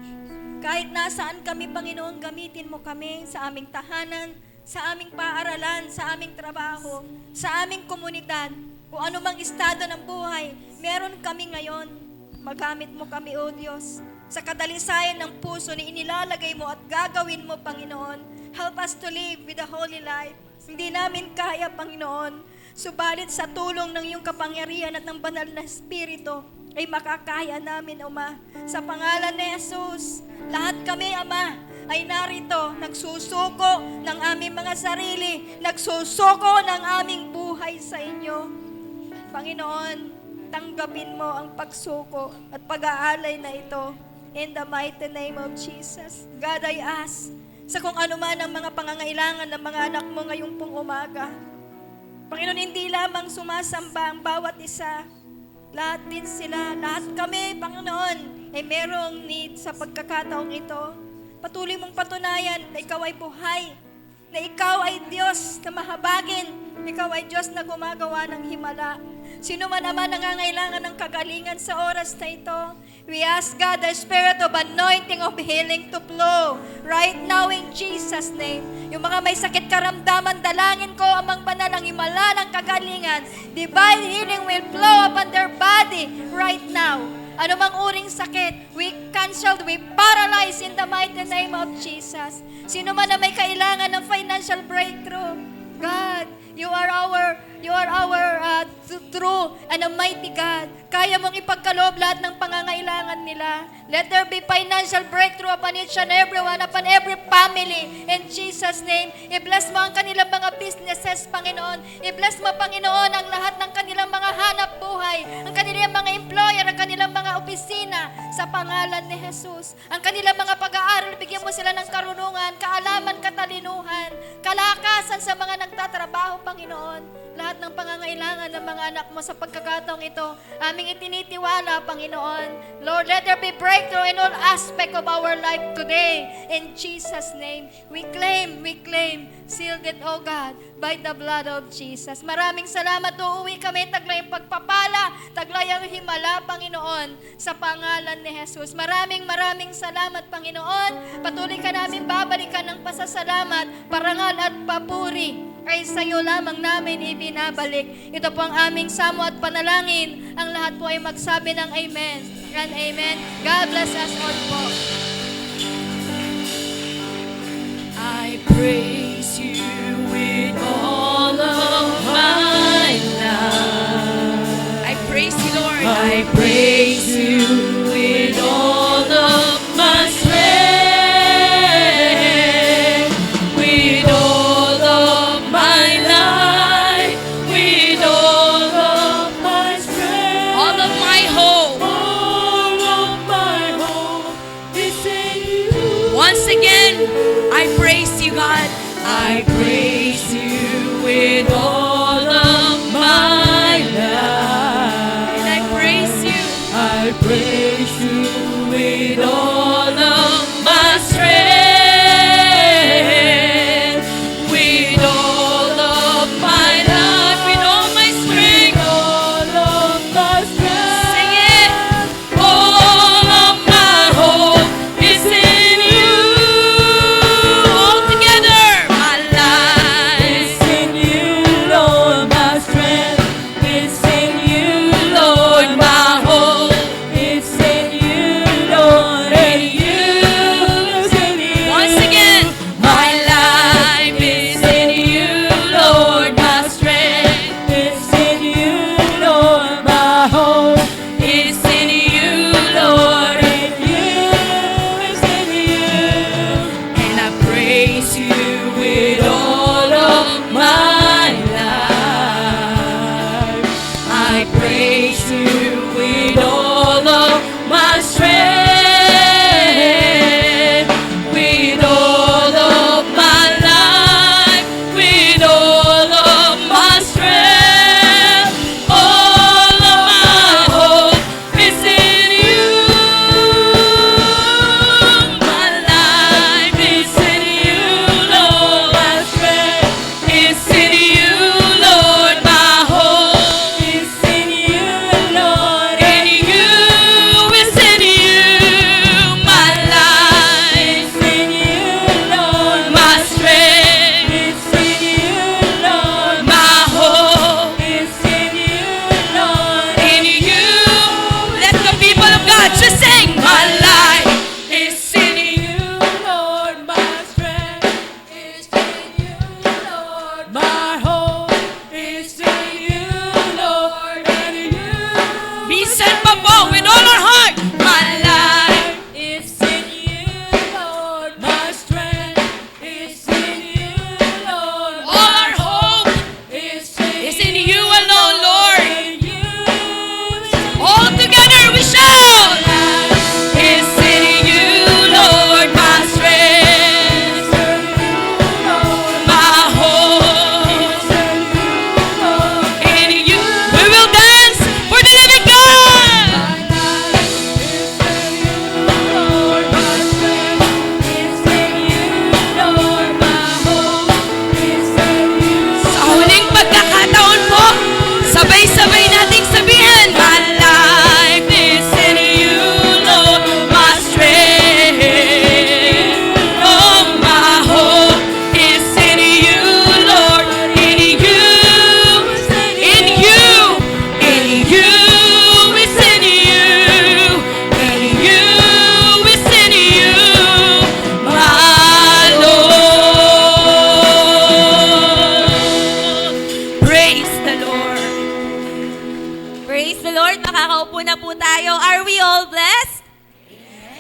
F: Kahit nasaan kami, Panginoon, gamitin mo kami sa aming tahanan, sa aming paaralan, sa aming trabaho, sa aming komunidad, o anumang estado ng buhay, meron kami ngayon. Magamit mo kami, O Diyos, sa kadalisayan ng puso na inilalagay mo at gagawin mo, Panginoon. Help us to live with a holy life. Hindi namin kaya, Panginoon, subalit sa tulong ng iyong kapangyarihan at ng banal na Espiritu, ay makakaya namin, Ama. Sa pangalan ni Jesus, lahat kami, Ama, ay narito, nagsusuko ng aming mga sarili, nagsusuko ng aming buhay sa inyo. Panginoon, tanggapin mo ang pagsuko at pag-aalay na ito in the mighty name of Jesus. God, I ask sa kung ano man ang mga pangangailangan ng mga anak mo ngayong pong umaga. Panginoon, hindi lamang sumasamba ang bawat isa, lahat din sila, lahat kami, Panginoon, ay merong need sa pagkakataong ito. Patuloy mong patunayan na ikaw ay buhay, na ikaw ay Diyos na mahabagin, ikaw ay Diyos na gumagawa ng himala. Sino man naman nangangailangan ng kagalingan sa oras na ito, we ask God the spirit of anointing of healing to flow right now in Jesus' name. Yung mga may sakit karamdaman, dalangin ko amang banal ang himala ng kagalingan. Divine healing will flow upon their body right now. Ano mang uring sakit, we canceled, we paralyze in the mighty name of Jesus. Sino man na may kailangan ng financial breakthrough, God, you are our true and almighty God. Kaya mong ipagkaloob lahat ng pangangailangan nila. Let there be financial breakthrough upon each and everyone, upon every family. In Jesus' name, i-bless mo ang kanilang mga businesses, Panginoon. I-bless mo, Panginoon, ang lahat ng kanilang mga hanap buhay, ang kanilang mga employer, ang kanilang mga opisina, sa pangalan ni Jesus. Ang kanilang mga pag-aaral, bigyan mo sila ng karunungan, kaalaman, katalinuhan, kalakasan sa mga nagtatrabaho, Panginoon. Lahat ng pangangailangan ng mga anak mo sa pagkakataong ito, aming itinitiwala, Panginoon. Lord, let there be breakthrough in all aspect of our life today. In Jesus' name, we claim, sealed it, O God, by the blood of Jesus. Maraming salamat. Uuwi kami, taglay ang pagpapala, taglay ang himala, Panginoon, sa pangalan ni Jesus. Maraming salamat, Panginoon. Patuloy ka namin babalikan ng pasasalamat, parangal at papuri ay sa iyo lamang namin ibinabalik. Ito po ang aming samo at panalangin. Ang lahat po ay magsabi ng amen and amen. God bless us all po.
C: I praise you with all of my life. I praise you, Lord. I praise you with all of my strength, with all of my life, with all of my strength, all of my hope. All of my hope is in you. Once again, I praise you, God. I praise you with all of my life. And I praise you. I praise you with all of my strength, with all of my life, with all my strength, all of my strength. Sing it. All of my hope is in you. All together. My life is in you, Lord. My strength is in you, Lord. My hope is in you, Lord. In you my strength, with all of my life, with all of my strength, all of my hope is in you. My life is in you, Lord. My strength is in you, Lord. My hope is in you, Lord. In you is in you. My life is in you, Lord. My strength is in you, Lord. My hope is in you, Lord. In you. Let the people of God just sing. My life is in you, Lord. My strength is in you, Lord. My hope is in you, Lord. In you. Minsan pa po, with all our heart. My life is in you, Lord. My strength is in you, Lord. All our hope is in you alone, Lord. All together we shout. Is in you, Lord. My strength, my hope in you. We will dance for the living God. Sa huling pagkakataon po, sabay-sabay nating sabihin, my life is in you, Lord. My strength, oh, my hope is in you, Lord. In you, in you, in you is in you, in you is in you, my Lord. Praise the Lord.
D: Praise the Lord. Makakaupo na po tayo. Are we all blessed?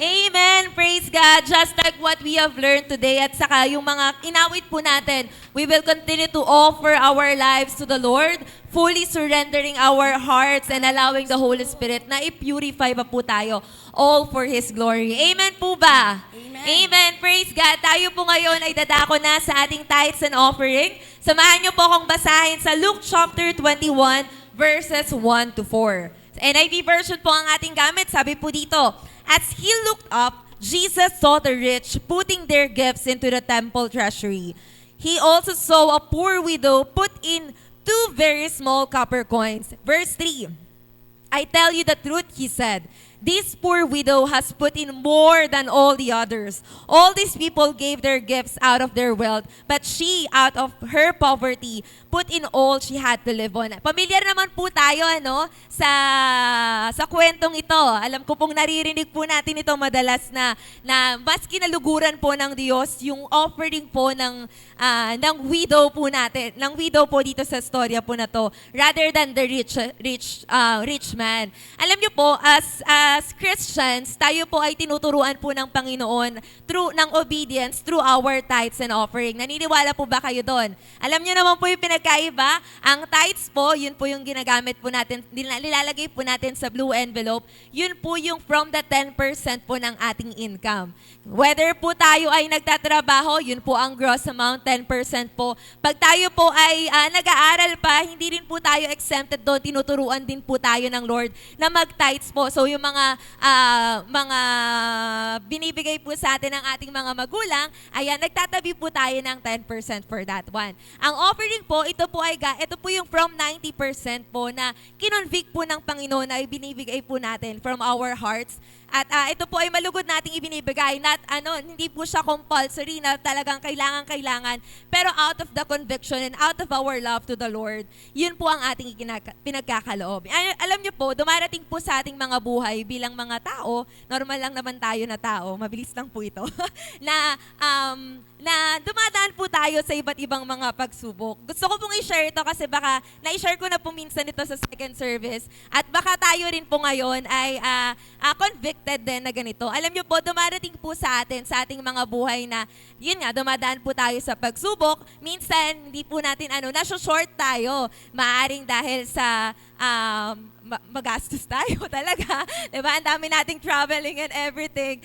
D: Amen. Praise God. Just like what we have learned today at saka yung mga inawit po natin, we will continue to offer our lives to the Lord, fully surrendering our hearts and allowing the Holy Spirit na i-purify pa po tayo, all for His glory. Amen po ba? Amen. Praise God. Tayo po ngayon ay dadako na sa ating tithes and offering. Samahan niyo po akong basahin sa Luke chapter 21, verses 1 to 4. NIV version po ang ating gamit. Sabi po dito, as he looked up, Jesus saw the rich putting their gifts into the temple treasury. He also saw a poor widow put in 2 very small copper coins. Verse 3, I tell you the truth, he said. This poor widow has put in more than all the others. All these people gave their gifts out of their wealth, but she, out of her poverty, put in all she had to live on. Pamilyar naman po tayo sa kwentong ito. Alam ko pong naririnig po natin ito madalas na maski naluguran po ng Diyos yung offering po ng widow po natin, ng widow po dito sa storya po na to, rather than the rich man. Alam niyo po, as Christians, tayo po ay tinuturuan po ng Panginoon ng obedience through our tithes and offering. Naniniwala po ba kayo doon? Alam niyo naman po yung pinagkaiba. Ang tithes po, yun po yung ginagamit po natin, nilalagay po natin sa blue envelope. Yun po yung from the 10% po ng ating income. Whether po tayo ay nagtatrabaho, yun po ang gross amount, 10% po. Pag tayo po ay nag-aaral pa, hindi rin po tayo exempted doon. Tinuturuan din po tayo ng Lord na mag-tithes po. So yung mga binibigay po sa atin ng ating mga magulang, ayan, nagtatabi po tayo ng 10% for that one. Ang offering po, ito po yung from 90% po na kinonvict po ng Panginoon na ibinibigay po natin from our hearts. At ito po ay malugod nating ibinibigay. Hindi po siya compulsory na talagang kailangan. Pero out of the conviction and out of our love to the Lord, yun po ang ating pinagkakaloob. Alam niyo po, dumarating po sa ating mga buhay bilang mga tao, normal lang naman tayo na tao, mabilis lang po ito, na dumadaan po tayo sa iba't ibang mga pagsubok. Gusto ko pong i-share ito kasi baka na-share ko na po minsan ito sa second service at baka tayo rin po ngayon ay convicted din na ganito. Alam niyo po, dumarating po sa ating mga buhay na, yun nga, dumadaan po tayo sa pagsubok. Minsan, hindi po natin, nasa-short tayo. Maaring dahil sa magastos tayo talaga. Diba? Ang dami nating traveling and everything.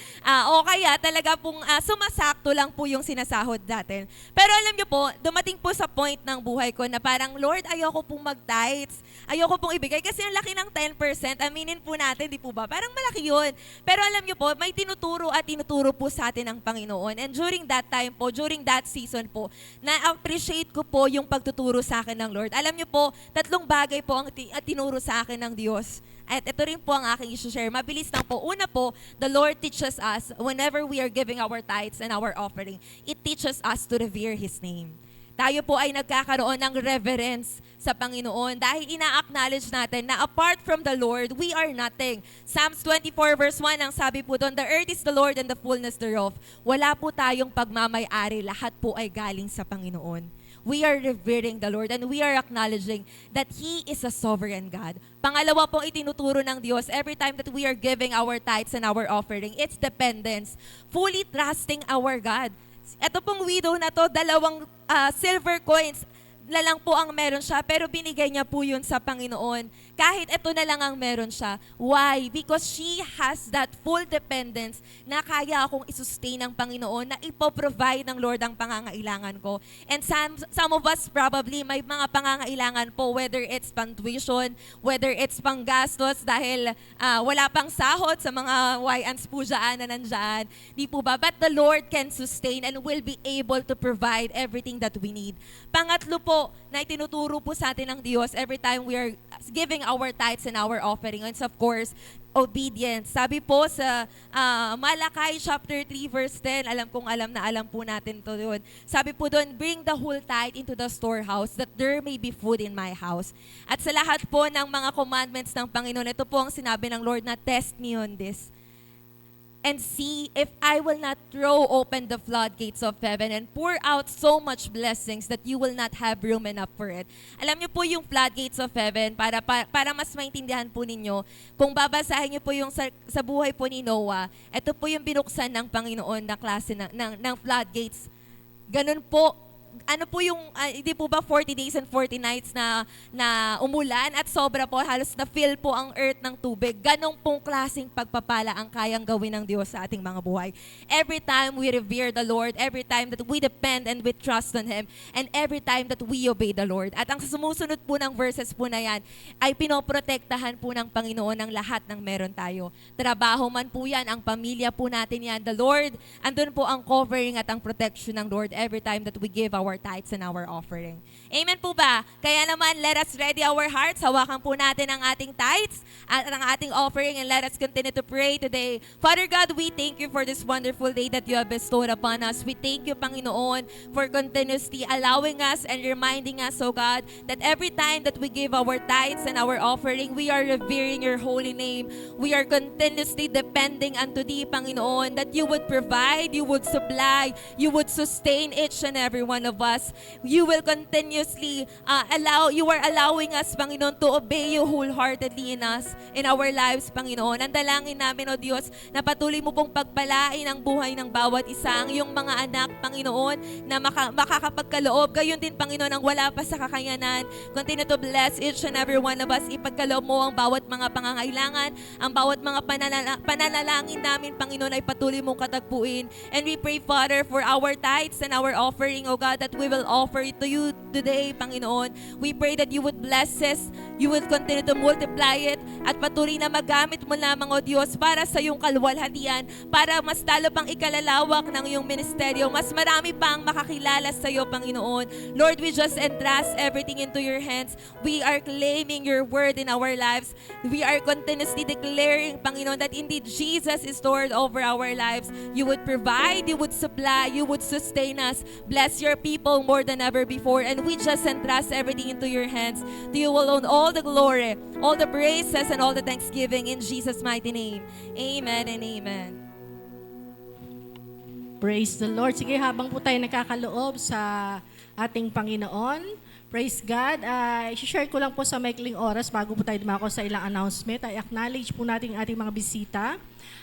D: O kaya talaga pong sumasakto lang po yung sinasahod natin. Pero alam niyo po, dumating po sa point ng buhay ko na parang, Lord, ayoko pong mag-tithes. Ayoko pong ibigay kasi ang laki ng 10%. Aminin po natin, di po ba? Parang malaki yun. Pero alam niyo po, may tinuturo po sa atin ng Panginoon. And during that time po, during that season po, na-appreciate ko po yung pagtuturo sa akin ng Lord. Alam niyo po, 3 bagay po ang tinuro sa akin ng Diyos. At ito rin po ang aking i-share. Mabilis lang po. Una po, the Lord teaches us whenever we are giving our tithes and our offering, it teaches us to revere His name. Tayo po ay nagkakaroon ng reverence sa Panginoon dahil ina-acknowledge natin na apart from the Lord, we are nothing. Psalms 24 verse 1, ang sabi po doon, the earth is the Lord and the fullness thereof. Wala po tayong pagmamay-ari, lahat po ay galing sa Panginoon. We are revering the Lord and we are acknowledging that He is a sovereign God. Pangalawa pong itinuturo ng Diyos, every time that we are giving our tithes and our offering, it's dependence. Fully trusting our God. Ito pong widow na to, 2 silver coins na lang po ang meron siya, pero binigay niya po yun sa Panginoon. Kahit ito na lang ang meron siya. Why? Because she has that full dependence na kaya akong isustain ng Panginoon, na ipoprovide ng Lord ang pangangailangan ko. And some of us probably may mga pangangailangan po, whether it's pang-tuition, whether it's pang-gastos dahil wala pang sahod sa mga YANs po dyan na nandyan. Di po ba? But the Lord can sustain and will be able to provide everything that we need. Pangatlo po, na itinuturo po sa atin ng Diyos every time we are giving our tithes and our offering. And of course, obedience. Sabi po sa Malakay chapter 3 verse 10, alam po natin to doon. Sabi po doon, bring the whole tithe into the storehouse that there may be food in my house. At sa lahat po ng mga commandments ng Panginoon, ito po ang sinabi ng Lord na test me on this. And see if I will not throw open the floodgates of heaven and pour out so much blessings that you will not have room enough for it. Alam niyo po yung floodgates of heaven, para mas maintindihan po ninyo, kung babasahin niyo po yung sa buhay po ni Noah, ito po yung binuksan ng Panginoon na klase ng floodgates. Ganun po, ano po yung, hindi po ba 40 days and 40 nights na umulan at sobra po, halos na-fill po ang earth ng tubig. Ganong pong klaseng pagpapala ang kayang gawin ng Diyos sa ating mga buhay. Every time we revere the Lord, every time that we depend and we trust on Him, and every time that we obey the Lord. At ang sumusunod po ng verses po na yan, ay pinoprotektahan po ng Panginoon ang lahat ng meron tayo. Trabaho man po yan, ang pamilya po natin yan. The Lord, andun po ang covering at ang protection ng Lord every time that we give our tithes and our offering. Amen po ba? Kaya naman, let us ready our hearts. Hawakan po natin ang ating tithes at ang ating offering, and let us continue to pray today. Father God, we thank you for this wonderful day that you have bestowed upon us. We thank you, Panginoon, for continuously allowing us and reminding us, oh God, that every time that we give our tithes and our offering, we are revering your holy name. We are continuously depending unto thee, Panginoon, that you would provide, you would supply, you would sustain each and every one of us. You will continuously you are allowing us, Panginoon, to obey you wholeheartedly in our lives, Panginoon. Ang dalangin namin, O Diyos, na patuloy mo pong pagpalain ang buhay ng bawat isa, ang iyong mga anak, Panginoon, na makakapagkaloob. Gayon din, Panginoon, ang wala pa sa kakayanan. Continue to bless each and every one of us. Ipagkaloob mo ang bawat mga pangangailangan, ang bawat mga pananalangin namin, Panginoon, ay patuloy mong katagpuin. And we pray, Father, for our tithes and our offering, O God, that we will offer it to you today, Panginoon. We pray that you would bless us, you would continue to multiply it, at patuloy na magamit mo lamang, O Diyos, para sa iyong kaluwalhatian, para mas lalo pang ikalalawak ng iyong ministeryo, mas marami pang makakilala sa iyo, Panginoon. Lord, we just entrust everything into your hands. We are claiming your word in our lives. We are continuously declaring, Panginoon, that indeed Jesus is Lord over our lives. You would provide, you would supply, you would sustain us. Bless your people more than ever before, and we just entrust everything into your hands. To you alone all the glory, all the praises, and all the thanksgiving in Jesus' mighty name. Amen and amen.
C: Praise the Lord. Sige, habang po tayo nakakaloob sa ating Panginoon, praise God. I-share ko lang po sa maikling oras bago po tayo dumako sa ilang announcement. I acknowledge po natin ating mga bisita.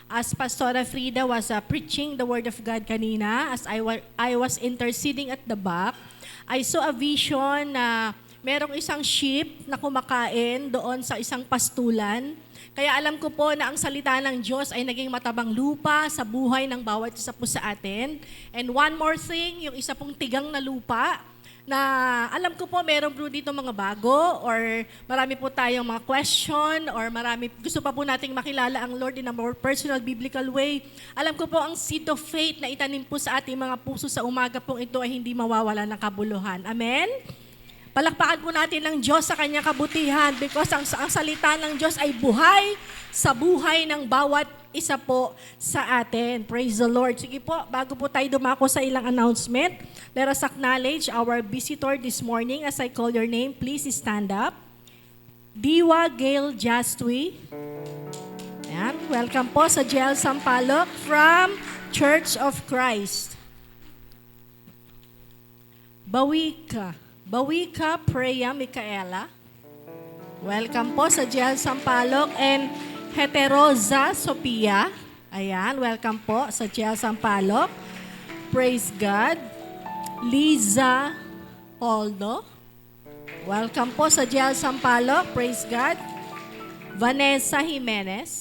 C: As Pastora Frida was preaching the Word of God kanina, as I was interceding at the back, I saw a vision na
G: merong isang sheep na kumakain doon sa isang pastulan. Kaya alam ko po na ang salita ng Diyos ay naging matabang lupa sa buhay ng bawat isa po sa atin. And one more thing, yung isa pong tigang na lupa, na alam ko po meron po dito mga bago or marami po tayong mga question or marami gusto pa po nating makilala ang Lord in a more personal biblical way. Alam ko po ang seed of faith na itanim po sa ating mga puso sa umaga pong ito ay hindi mawawala ng kabuluhan. Amen? Palakpakan po natin ng Diyos sa kanyang kabutihan because ang salita ng Diyos ay buhay sa buhay ng bawat isa po sa atin. Praise the Lord. Sige po, bago po tayo dumako sa ilang announcement, let us acknowledge our visitor this morning. As I call your name, please stand up. Diwa Gail Jastui. Ayan, welcome po sa JL Sampaloc from Church of Christ. Bawika Preya Micaela. Welcome po sa JL Sampaloc and Heteroza Sophia. Ayan, welcome po sa JL Sampaloc. Praise God. Liza Holdo. Welcome po sa JL Sampaloc. Praise God. Vanessa Jimenez.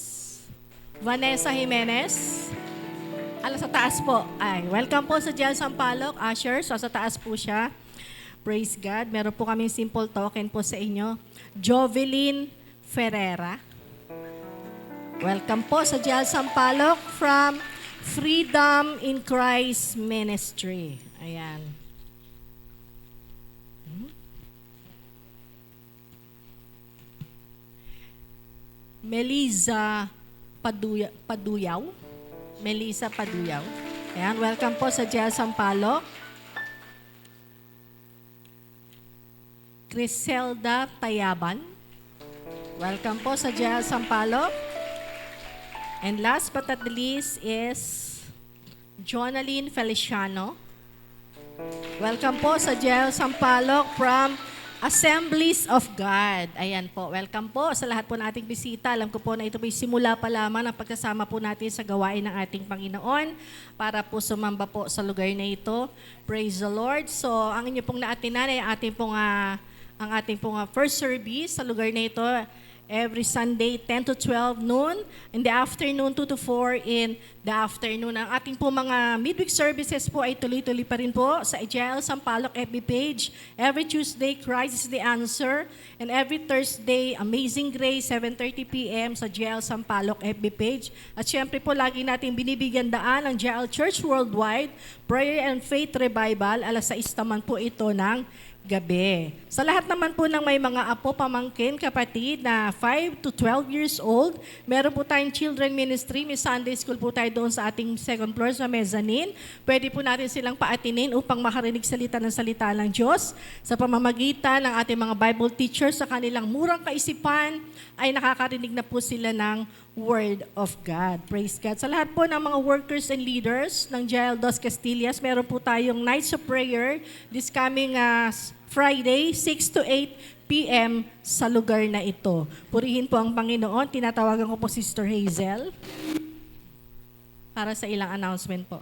G: Sa taas po. Ay, welcome po sa JL Sampaloc. Asher, so sa taas po siya. Praise God. Meron po kami simple token po sa inyo. Jovelyn Ferreira. Welcome po sa JL Sampaloc from Freedom in Christ Ministry. Ayan. Melissa Paduyaw. Ayan, welcome po sa JL Sampaloc. Criselda Tayaban. Welcome po sa JL Sampaloc. And last but not the least is Jonaline Feliciano. Welcome po sa JL Sampaloc from Assemblies of God. Ayan po, welcome po sa lahat po nating bisita. Alam ko po na ito po simula pa lamang ng pagkasama po natin sa gawain ng ating Panginoon para po sumamba po sa lugar na ito. Praise the Lord. So, ang inyo pong naatinan ay ang ating pong first service sa lugar na ito every Sunday, 10 to 12 noon. In the afternoon, 2 to 4 in the afternoon. Ang ating po mga midweek services po ay tuloy-tuloy pa rin po sa JL Sampaloc FB page. Every Tuesday, Christ is the Answer. And every Thursday, Amazing Grace, 7:30 p.m. sa JL Sampaloc FB page. At syempre po, lagi natin binibigyan daan ang JL Church Worldwide, Prayer and Faith Revival. Alas 6 naman po ito ng gabi. Sa lahat naman po ng may mga apo, pamangkin, kapatid na 5 to 12 years old, meron po tayong children ministry, may Sunday school po tayo doon sa ating second floor sa mezzanine. Pwede po natin silang paatinin upang makarinig salita ng Diyos sa pamamagitan ng ating mga Bible teachers sa kanilang murang kaisipan ay nakakarinig na po sila ng Word of God. Praise God. Sa lahat po ng mga workers and leaders ng JL Dos Castillas, meron po tayong Nights of Prayer this coming Friday, 6 to 8 p.m. sa lugar na ito. Purihin po ang Panginoon. Tinatawagan ko po Sister Hazel para sa ilang announcement po.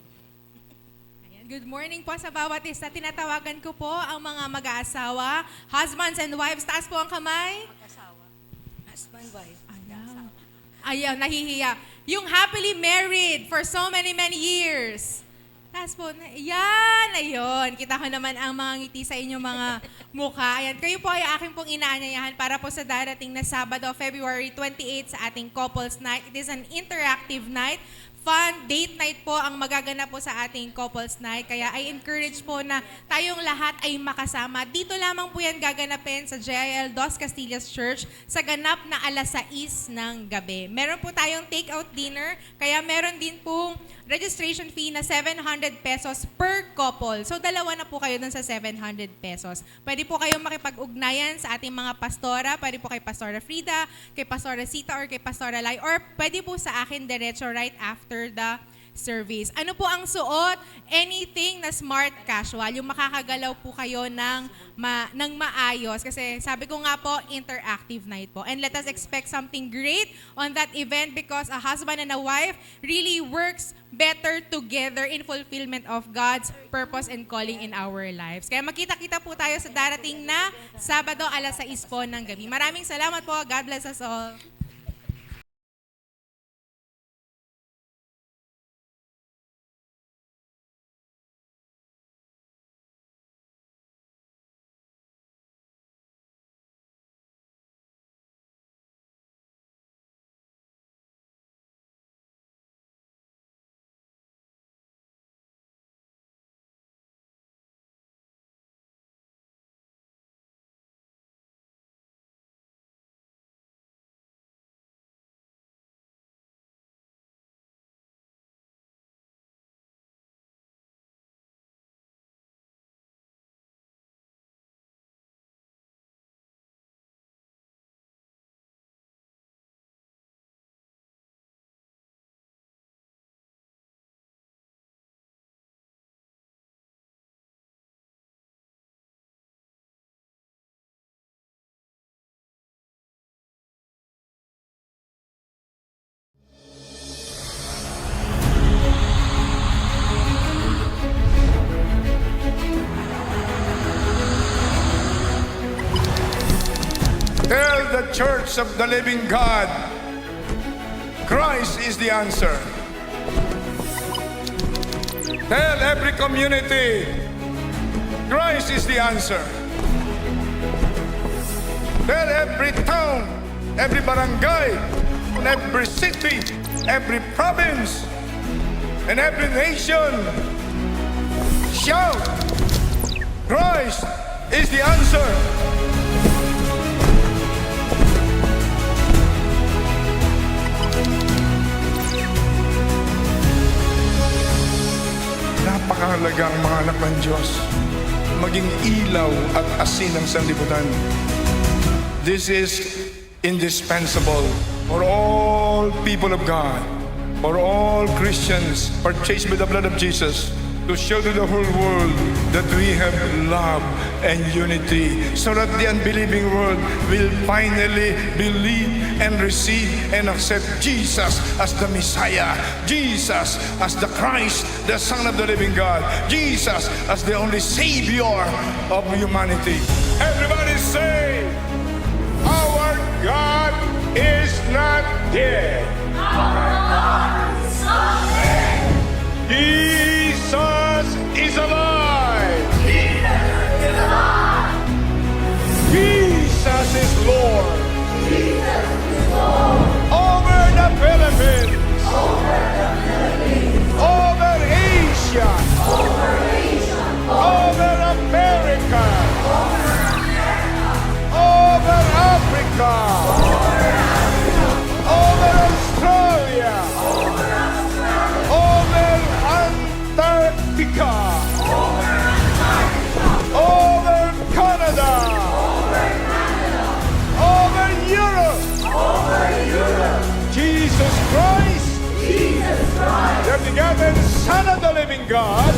H: Ayan, good morning po sa bawat isa. Tinatawagan ko po ang mga mag-aasawa, husbands and wives. Taas po ang kamay.
C: Husband, wife.
H: Ayaw, nahihiya. Yung happily married for so many years. Tapos po, yan, ayun. Kita ko naman ang mga ngiti sa inyong mga mukha. Ayan, kayo po ay aking pong inaanyayahan para po sa darating na Sabado, February 28 sa ating Couples Night. It is an interactive night. Fun date night po ang magaganap po sa ating Couples Night. Kaya I encourage po na tayong lahat ay makasama. Dito lamang po yan gaganapin sa JL Dos Castillas Church sa ganap na alas 6 ng gabi. Meron po tayong take-out dinner, kaya meron din pong registration fee na 700 pesos per couple. So dalawa na po kayo dun sa 700 pesos. Pwede po kayong makipag-ugnayan sa ating mga pastora. Pwede po kay Pastora Frida, kay Pastora Sita, or kay Pastora Lai. Or pwede po sa akin diretso right after the service. Ano po ang suot? Anything na smart casual. Yung makakagalaw po kayo ng maayos. Kasi sabi ko nga po, interactive night po. And let us expect something great on that event because a husband and a wife really works better together in fulfillment of God's purpose and calling in our lives. Kaya magkita-kita po tayo sa darating na Sabado, alas 6 po ng gabi. Maraming salamat po. God bless us all.
A: Tell the church of the living God, Christ is the answer. Tell every community, Christ is the answer. Tell every town, every barangay, every city, every province, and every nation, shout, Christ is the answer. Napakahalaga ang mga anak ng Diyos maging ilaw at asin ng sanlibutan. This is indispensable for all people of God, for all Christians purchased with the blood of Jesus, to show to the whole world that we have love and unity, so that the unbelieving world will finally believe and receive and accept Jesus as the Messiah, Jesus as the Christ, the Son of the living God, Jesus as the only Savior of humanity. Everybody say, our God is not dead. Jesus is alive. Jesus is Lord. Over the Philippines. Over Asia. Over America. Over Africa. Over Australia. Over Antarctica. Over Canada. Over Europe. Jesus Christ. The begotten Son of the living God.